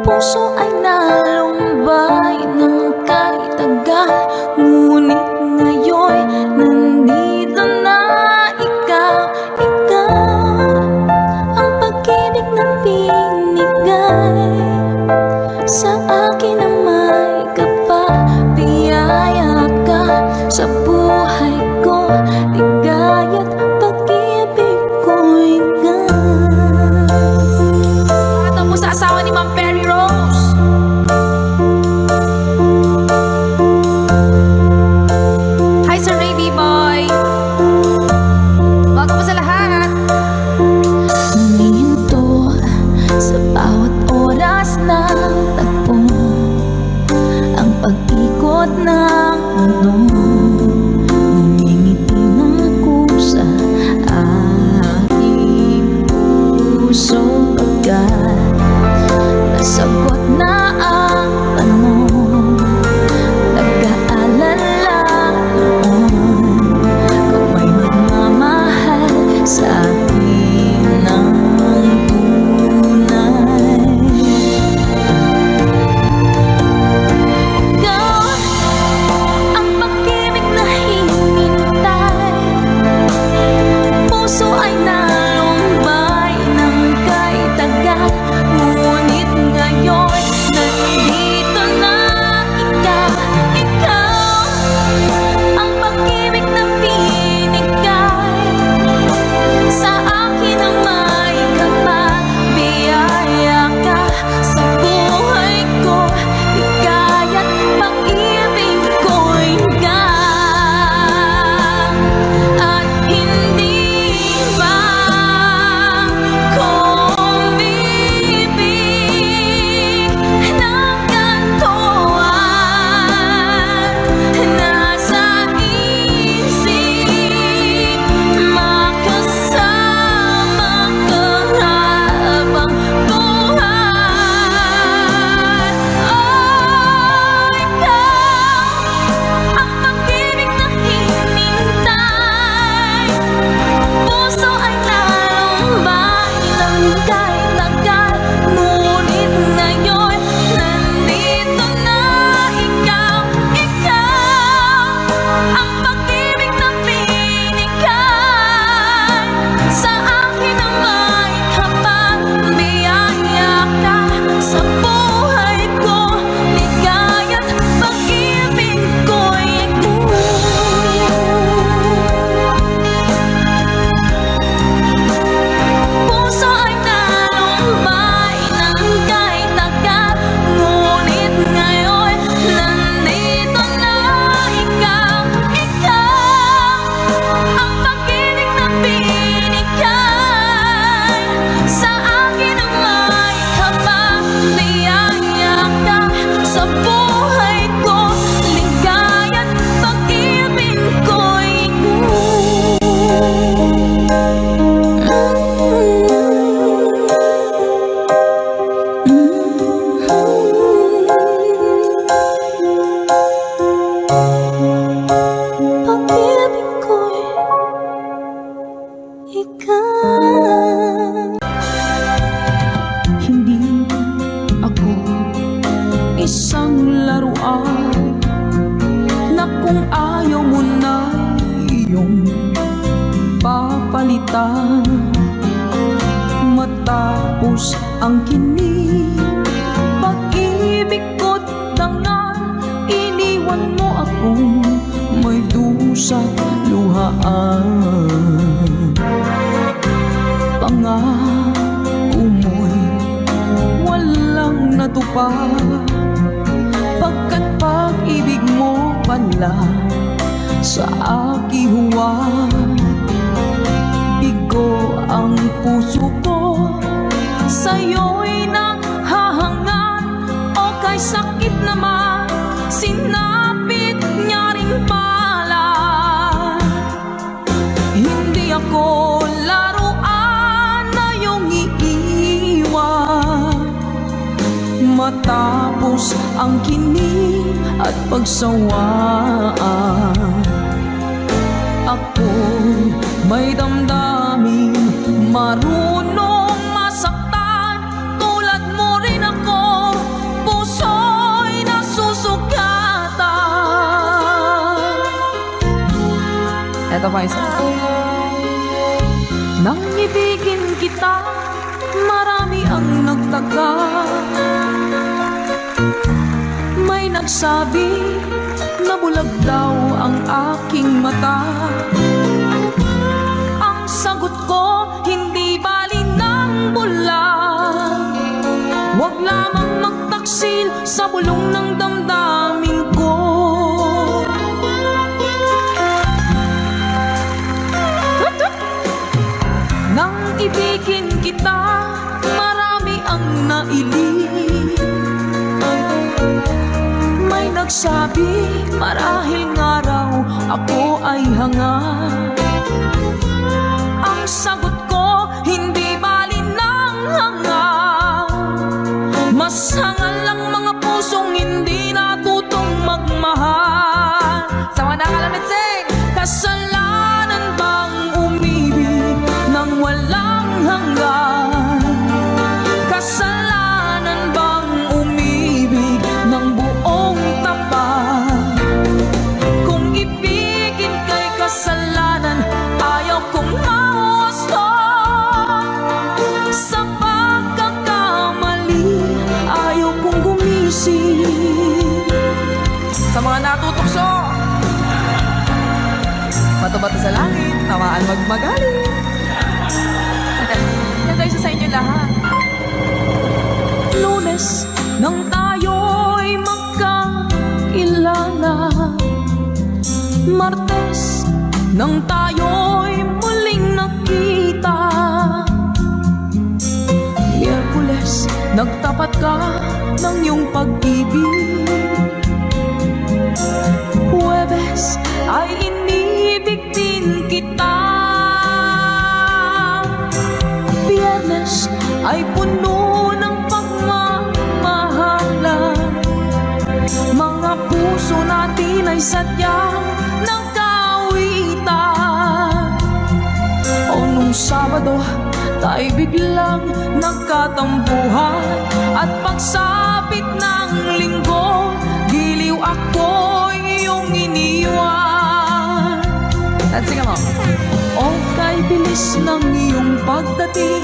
puso ay nalumbay ng kahit tagal. Ngunit ngayon nandito na ikaw, ang pag-ibig na binigay sa akin na may kapabiyaya ka sa buhay ko. Ligaya't pag-ibig ko'y At ang sa asawa ni Ma'am Perry Rose. Hi Sir Ray D-Boy. Welcome po sa lahat. huminto sa bawat oras ng tagpo, ang pag-ikot ng mundo. Ngumingiti ng kusa aking puso pagkat nasagot na ang tanong. Nag-aalala noon kung may magmamahal sa akin ng tunay. Ikaw ang pag-ibig na hinintay, puso ay nalumbay ng kahit tagal. Ngunit ngayon nandito na ikaw, ang pag-ibig na binigay sa akin ang may kapabiyaya ka sa buhay ko. Ligaya't pag-ibig ko'y hanggang at hindi ba kumibig ng ganito at nasa isip makasama ka habang buhay. Ikaw ang pag-ibig na hinintay, puso ay nalumbay ng kahit tagal. Ngunit ngayon nandito na ikaw, ang pag-ibig na binigay sa akin ang may kapabiyaya ka sa buhay ko. Ligaya't pag-ibig ko'y puso ay nalumbay ng kahit tagal. Ngunit ngayon nandito na ikaw, ang pag-ibig na binigay sa akin ang may kapabiyaya ka sa buhay ko. Ligaya't pag-ibig ko'y pag-ibig ko'y ikaw. Hindi ako isang laruan na kung ayaw mo na iyong papalitan. Matapos ang kinig, pag-ibig ko't dangal, iniwan mo akong may dusa't luhaan. Pangako mo'y walang natupad, pagkat pag-ibig mo pala sa aking huwag. Bigo ang puso ko, sa'yo'y nanghahangat, o kay sakit naman sinapit niya rin pala. Hindi ako laruan na iyong iiwan. Matapos ang kinig at pagsawaan, ako'y may damdamin, marunong masaktan. Tulad mo rin ako, Ito pa isa. Nang ibigin kita, marami ang nagtaka. May nagsabi na bulag daw ang aking mata. Ang sagot ko, hindi bali ng bulag. Huwag lamang magtaksil sa bulong ng damdamin ko. Nang ibigin kita, marami ang nailing. May nagsabi, marahil nga raw ako ay hanga. Ang sagot ko, hindi bali ng hanga. Mas hangal lang mga pusong hindi natutong magmahal. Sama na kalamit sing! Kasalanan bang umibig nang walang hanggan? Kasalanan bang umibig ng buong tapat? Kung ibigin kay kasalanan, ayaw kong mahusto. Sa pagkakamali, ayaw kong gumising. Sa mga natutokso, bato-bato sa langit, tawaan magmagaling. Yan guys, sa inyo lahat. Lunes nang tayo'y magkakilala, Martes nang tayo'y muling nakita, Miyerkules nagtapat ka ng iyong pag-ibig, Huwebes ay inibig din kita, Biyernes ay puno ng pagmamahalan. Mga puso natin ay sadyang nagkawitan. O nung Sabado, tayo biglang nagkatampuhan. At pagsapit ng Linggo, giliw ako iyong iniwan. Let's sing mo. O kay bilis ng iyong pagdating,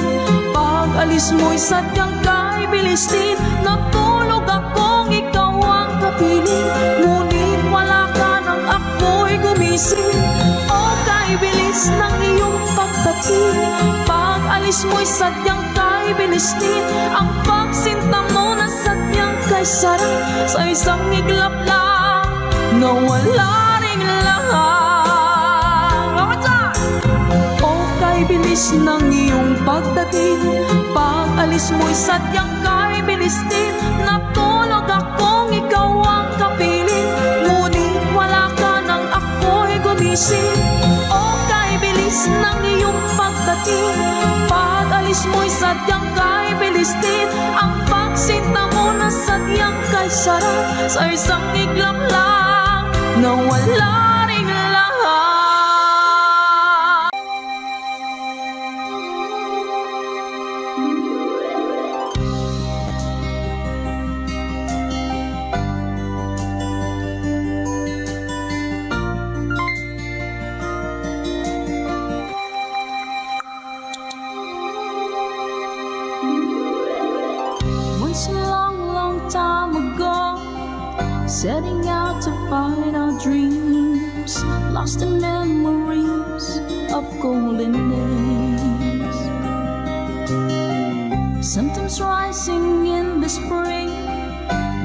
pag-alis mo'y sadyang kay bilis din. Natulog akong ikaw ang kapiling, ngunit wala ka nang ako'y gumising. O kay bilis ng iyong pagdating, pag-alis mo'y sadyang kay bilis din. Ang pagsinta mo na sadyang kay sarap, sa isang iglap lang nawala ring lahat. Bilis ng iyong pagdating, pag-alis mo'y sadyang kay bilis din. Natulog akong ikaw ang kapiling, ngunit wala ka nang ako'y gumising. O kay bilis ng iyong pagdating, pag-alis mo'y sadyang kay bilis din. Ang pagsinta mo na sadyang kay sarap, sa isang iglap lang nawala ring lahat. Once a long, long time ago, setting out to find our dreams, lost in memories of golden days. Sometimes rising in the spring,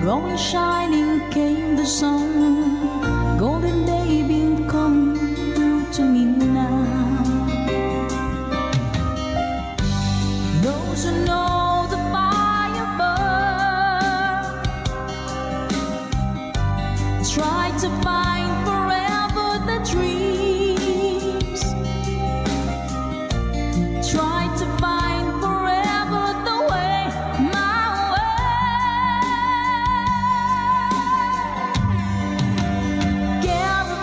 growing shining came the sun. Golden day beam come through to me now. Those who know the fire burn, try to find forever the dreams, try to find forever the way, my way. Gather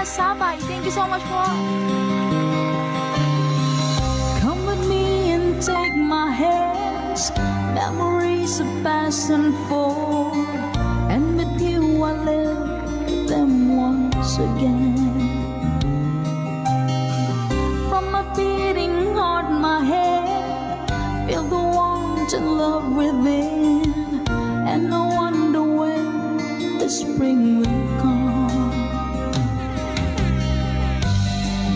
Sabay. Thank you so much po. Come with me and take my hands. Memories of past unfold, and with you I live them once again. From my beating heart, my head, feel the warmth and love within, and I wonder when the spring will come.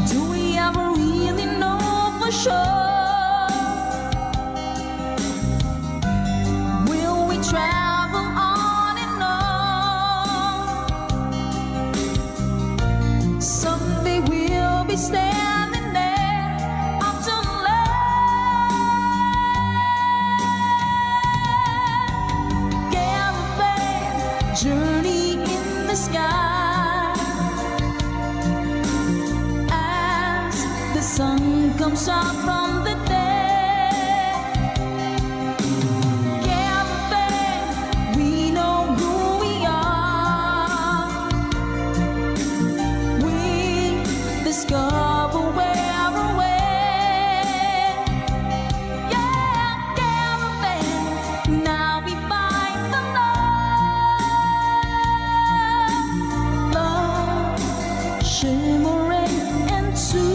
Do we ever really know for sure? Will we travel on and on? Someday we'll be standing there up to land. Caravan journey in the sky, as the sun comes out from the day. Caravan, we know who we are. We discover where we're went. Yeah, caravan, now we find the love, love shimmering into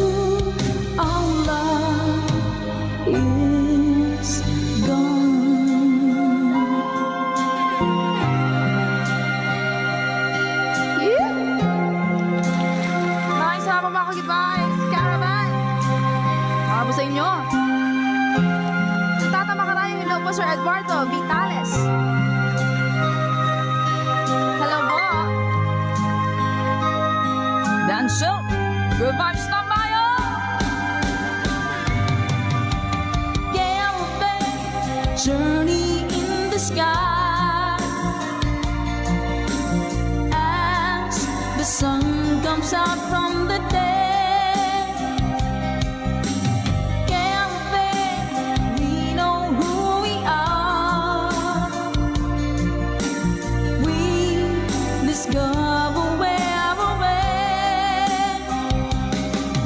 our love is gone. Nice ha, mga ka-goodbyes. Caravan. Para po sa inyo. Tata Makarayong, hello po Sir Eduardo Vitales. Hello po. Dancel, good vibes tambayo. Caravan journey in the sky, as the sun comes out from the day. Caravan, we know who we are. We discover where we're went.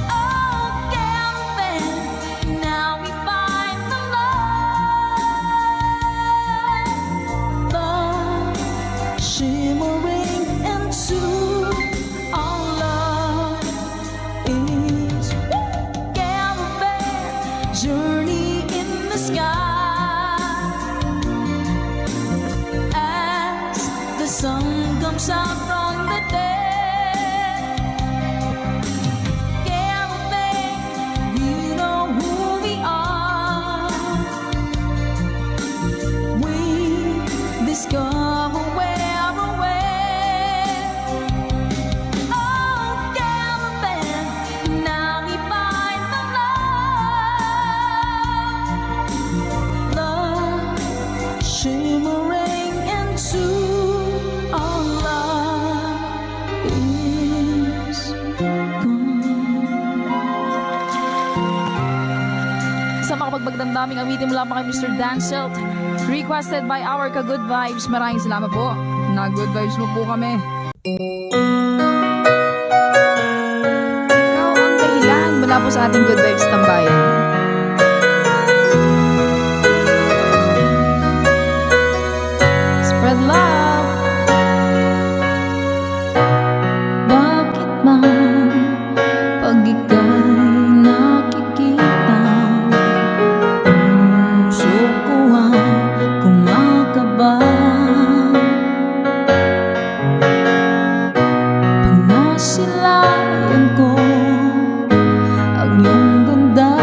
Oh, caravan, now we find the love, love shimmering into our love is caravan journey in the sky, as the sun comes out from the day. Caravan, we know who we are. We discover where we're went. Oh, caravan, now we find the love, love shimmering into our love is gone. Sa makapagbagdamdaming awitin mula pa kay Mr. Dancelt, requested by our ka-good vibes. Maraming salamat po. Na good vibes mo po kami. Ikaw ang dahilan mula po sa ating good vibes tambayan. Spread love. Bakit man pag ika'y nakikita, puso ko ay kumakaba. Pag nasilayan ko ang iyong ganda,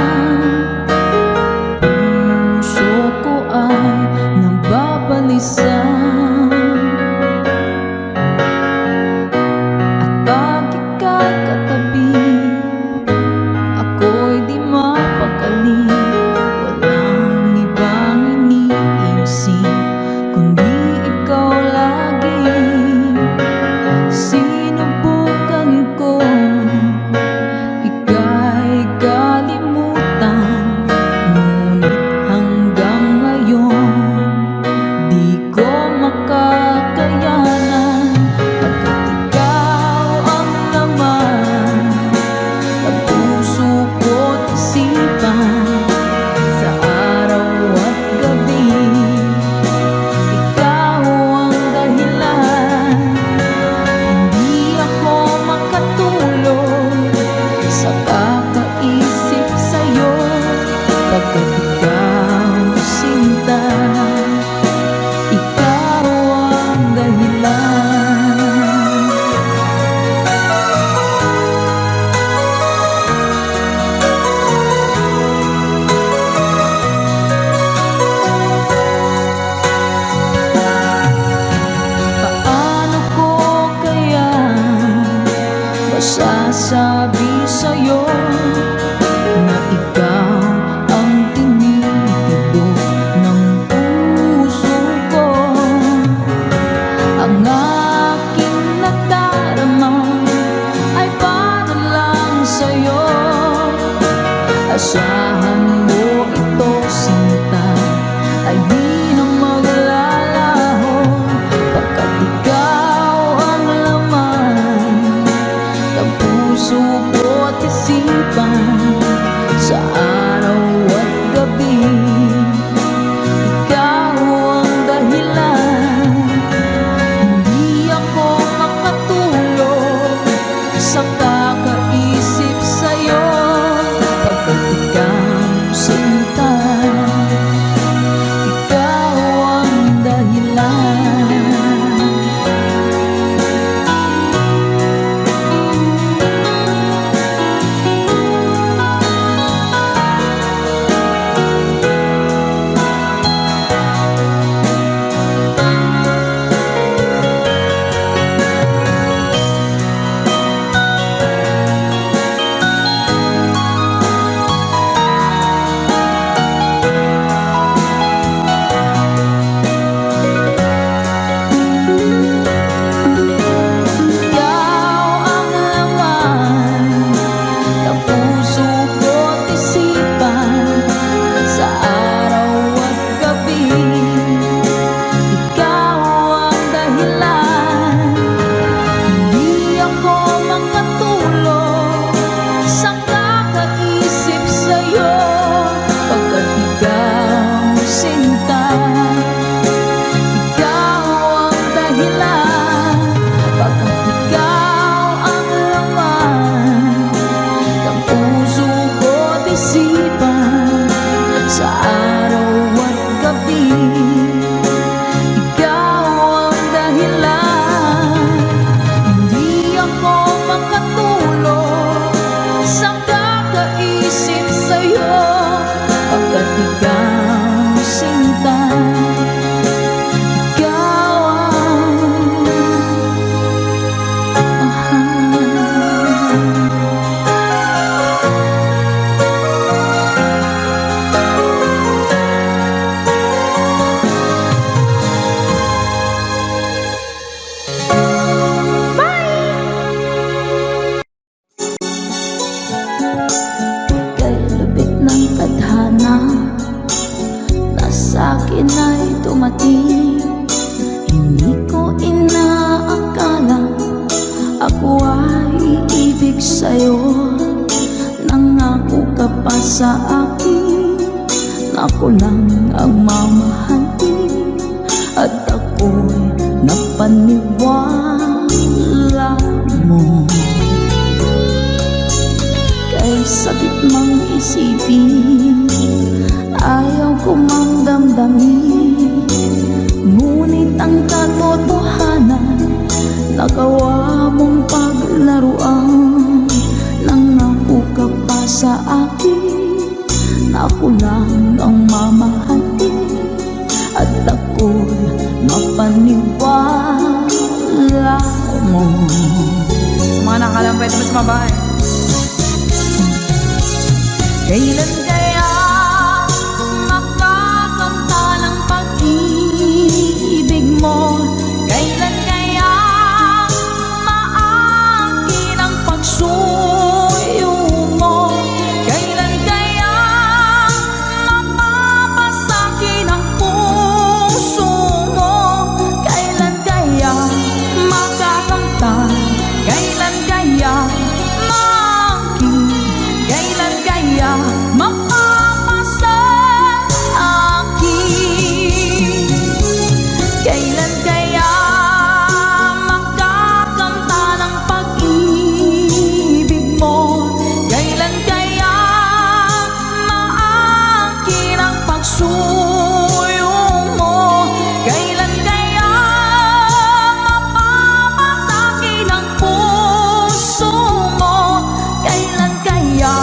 dahilan, pagkat ikaw ang laman ng puso ko't isipan. Sa araw at gabi, ikaw ang dahilan. Hindi ako makatulog sa kakaisip sa'yo, pagkat ikaw sinta, ikaw ang mahal. Kay lupit ng tadhana na sa'kin ay dumating, hindi ko inaakala ako ay iibig sa'yo. Nangako ka pa sa akin na ako lang ang mamahalin, at ako'y napaniwala mo. Kay sabit mang isipin, ayaw ko mang damdamin, ngunit ang katotohanan, nagawa mong paglaruan. Nangako ka pa sa akin na ako lang ang mamahalin, at ako'y mapaniwala mo. Sa mga nakalang pwede mas mabahay. Kailan kaya makakamta ng pag-ibig mo? Kailan kaya maangkin ang pagsuyo mo? Kailan kaya mapapasakin ang puso mo? Kailan kaya makakamta? Kailan kaya maangkin? Kailan kaya mapapasa akin? Kailan kaya makakamta ng pag-ibig mo? Kailan kaya maangkin ang pagsuyo mo? Kailan kaya mapapasakin ang puso mo? Kailan kaya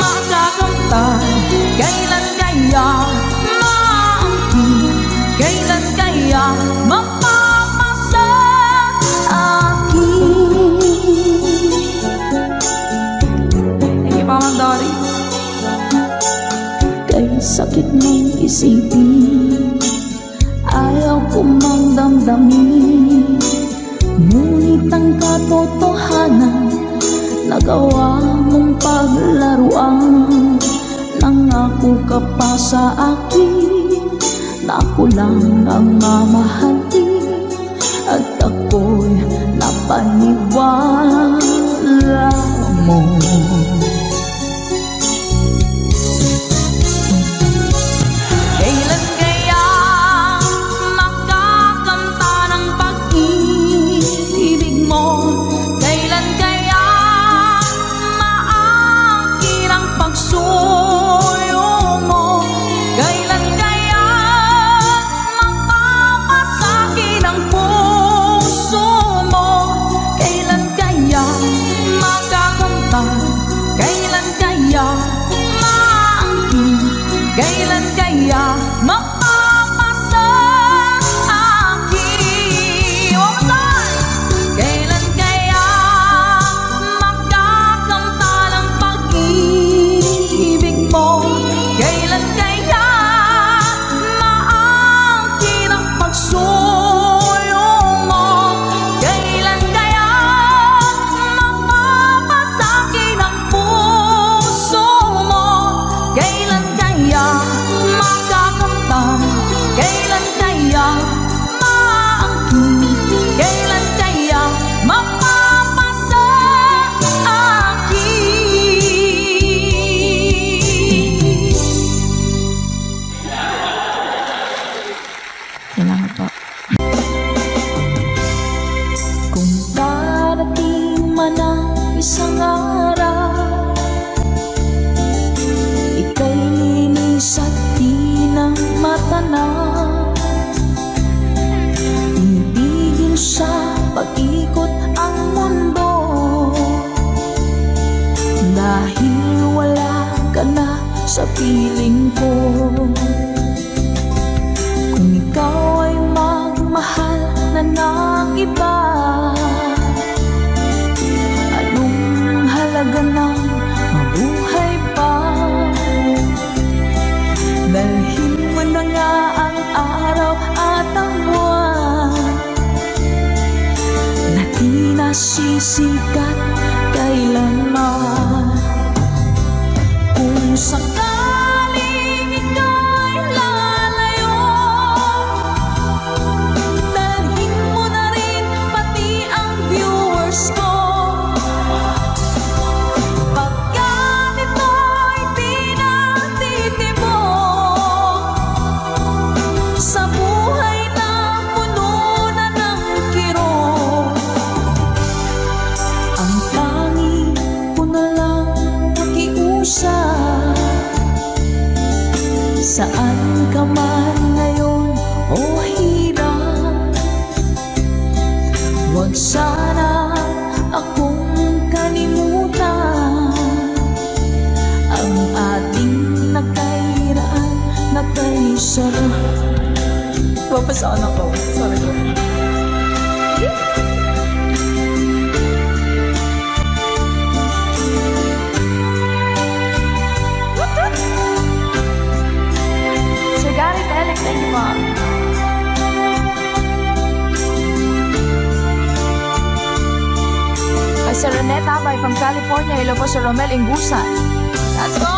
makakamtan? Kailan kaya maangkin? Kailan kaya mapapasa akin? Thank you pa, Ma'am Dory. Kay sakit mong isipin, ayaw ko mang damdamin, ngunit ang katotohanan, nagawa mong paglaruan. Nangako ka pa sa akin na ako lang ang mamahalin, at ako'y napaniwala mo. Kailan kaya makakamta ng pag-ibig mo? Kailan kaya maangkin ang pagsuyo mo? Kailan kaya mapapasa iba. Anong halaga ng mabuhay pa? Dalhin mo na nga ang araw at ang buwan na di nasisikat kailanman. Kung sakaling ika'y lalayo, dalhin mo na rin pati ang viewers ko. Pagkat ito'y di natitibok sa buhay na puno na ng kirot, ang tanging ko na lang pakiusap. Saan ka man ngayon o hirap, huwag sana akong kalimutan. Ang ating nakairaan, nakaisarap. Papasaan ako. Sorry ko. Sir Gary Telek, thank you, Mom. Kay Sir Reneta Abay from California, hello po Sir Romel Ingusan. Let's go!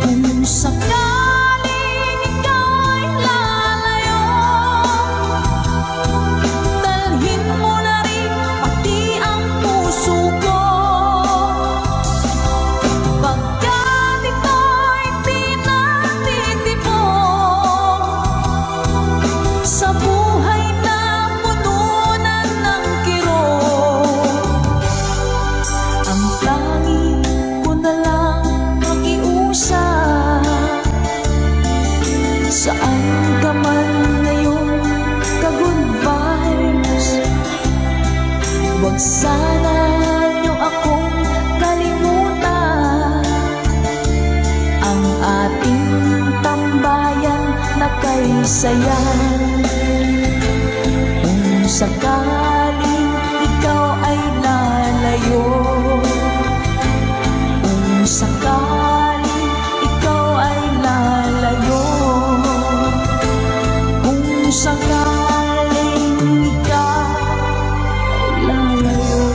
Kung sakaling ika'y lalayo, dalhin mo na rin pati ang puso ko. Pagkat ito'y di natitibok sa buhay na pununan ng kirot, ang tanging ko na lang pakiusap. Saan ka man ngayon, ka-good vibes, huwag sana niyo akong kalimutan. Ang ating tambayan na kay sayan. Kung sakaling ikaw ay lalayo, kung sakaling ikaw ay lalayo, kung sakaling ikaw ay lalayo.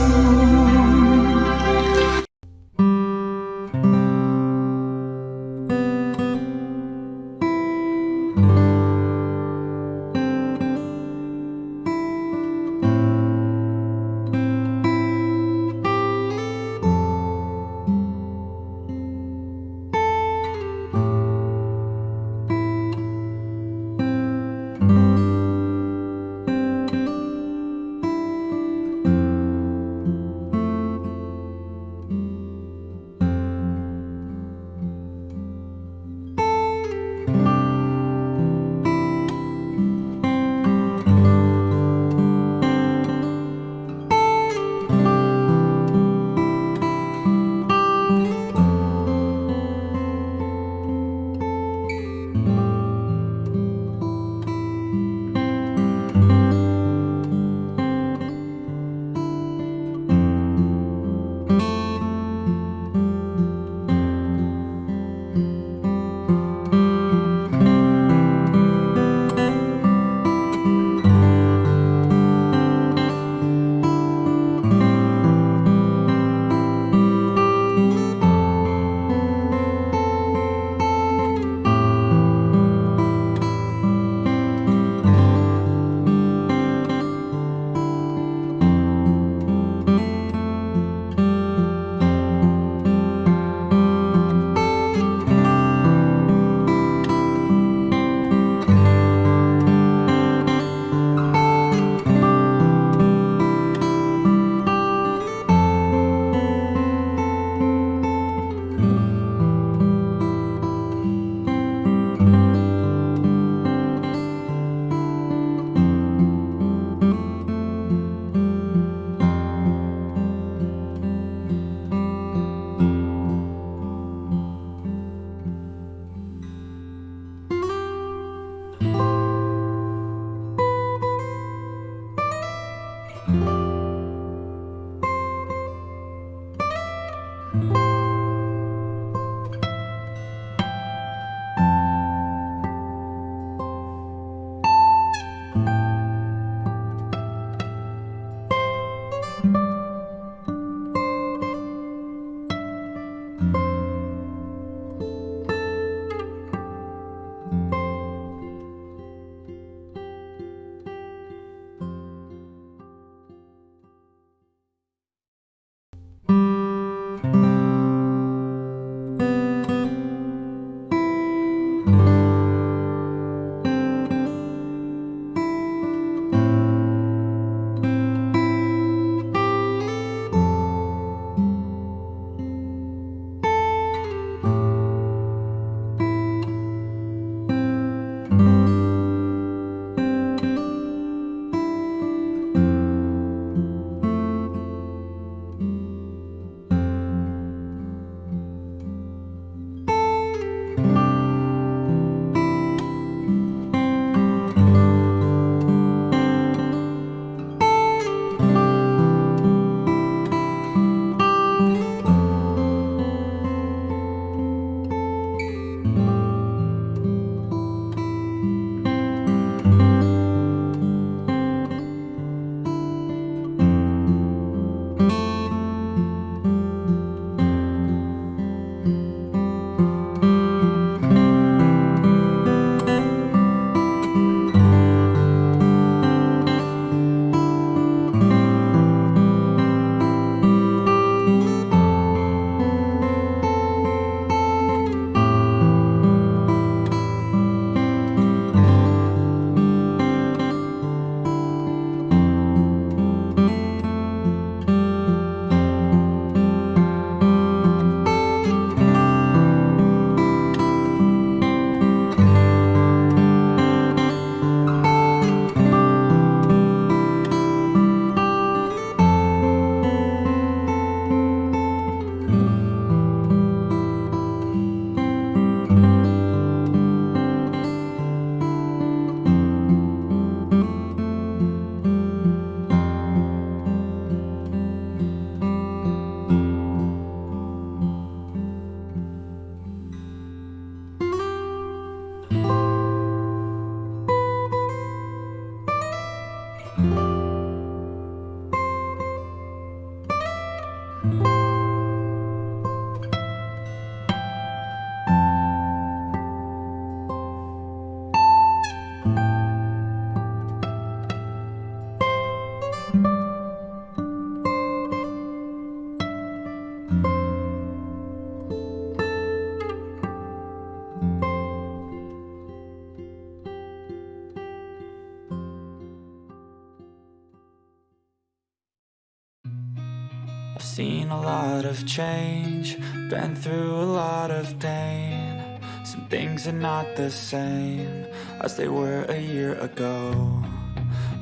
I've seen a lot of change, been through a lot of pain. Some things are not the same as they were a year ago,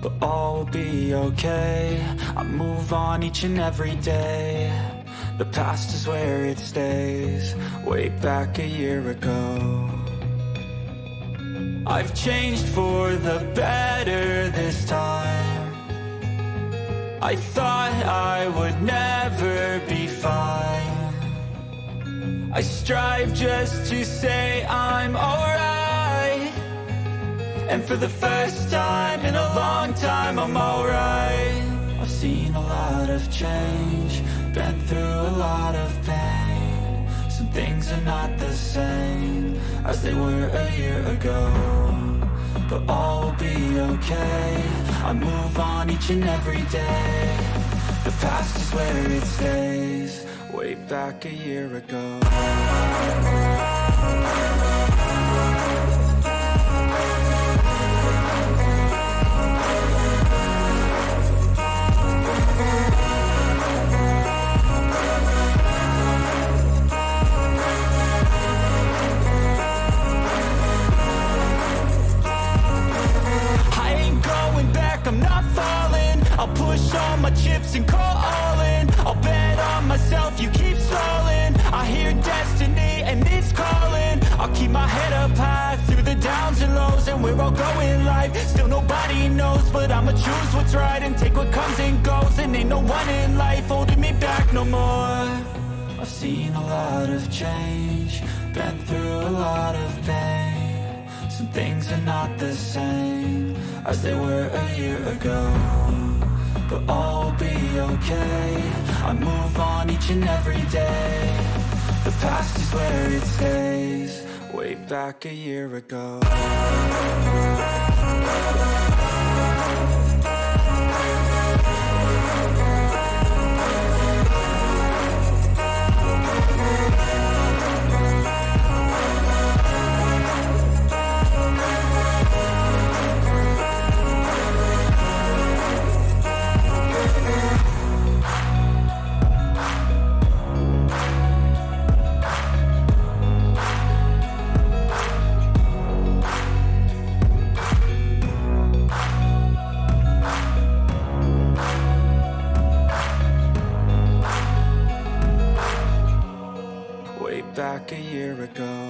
but all will be okay. I move on each and every day. The past is where it stays, way back a year ago. I've changed for the better this time. I thought I would never be fine. I strive just to say I'm alright, and for the first time in a long time I'm alright. I've seen a lot of change, been through a lot of pain. Some things are not the same as they were a year ago, but all will be okay. I move on each and every day. The past is where it stays, way back a year ago. I'm not falling. I'll push all my chips and call all in. I'll bet on myself, you keep stalling. I hear destiny and it's calling. I'll keep my head up high through the downs and lows, and we're all going life. Still nobody knows, but I'ma choose what's right and take what comes and goes. And ain't no one in life holding me back no more. I've seen a lot of change, been through a lot of pain. Some things are not the same as they were a year ago, but all will be okay. I move on each and every day. The past is where it stays, way back a year ago. Back a year ago.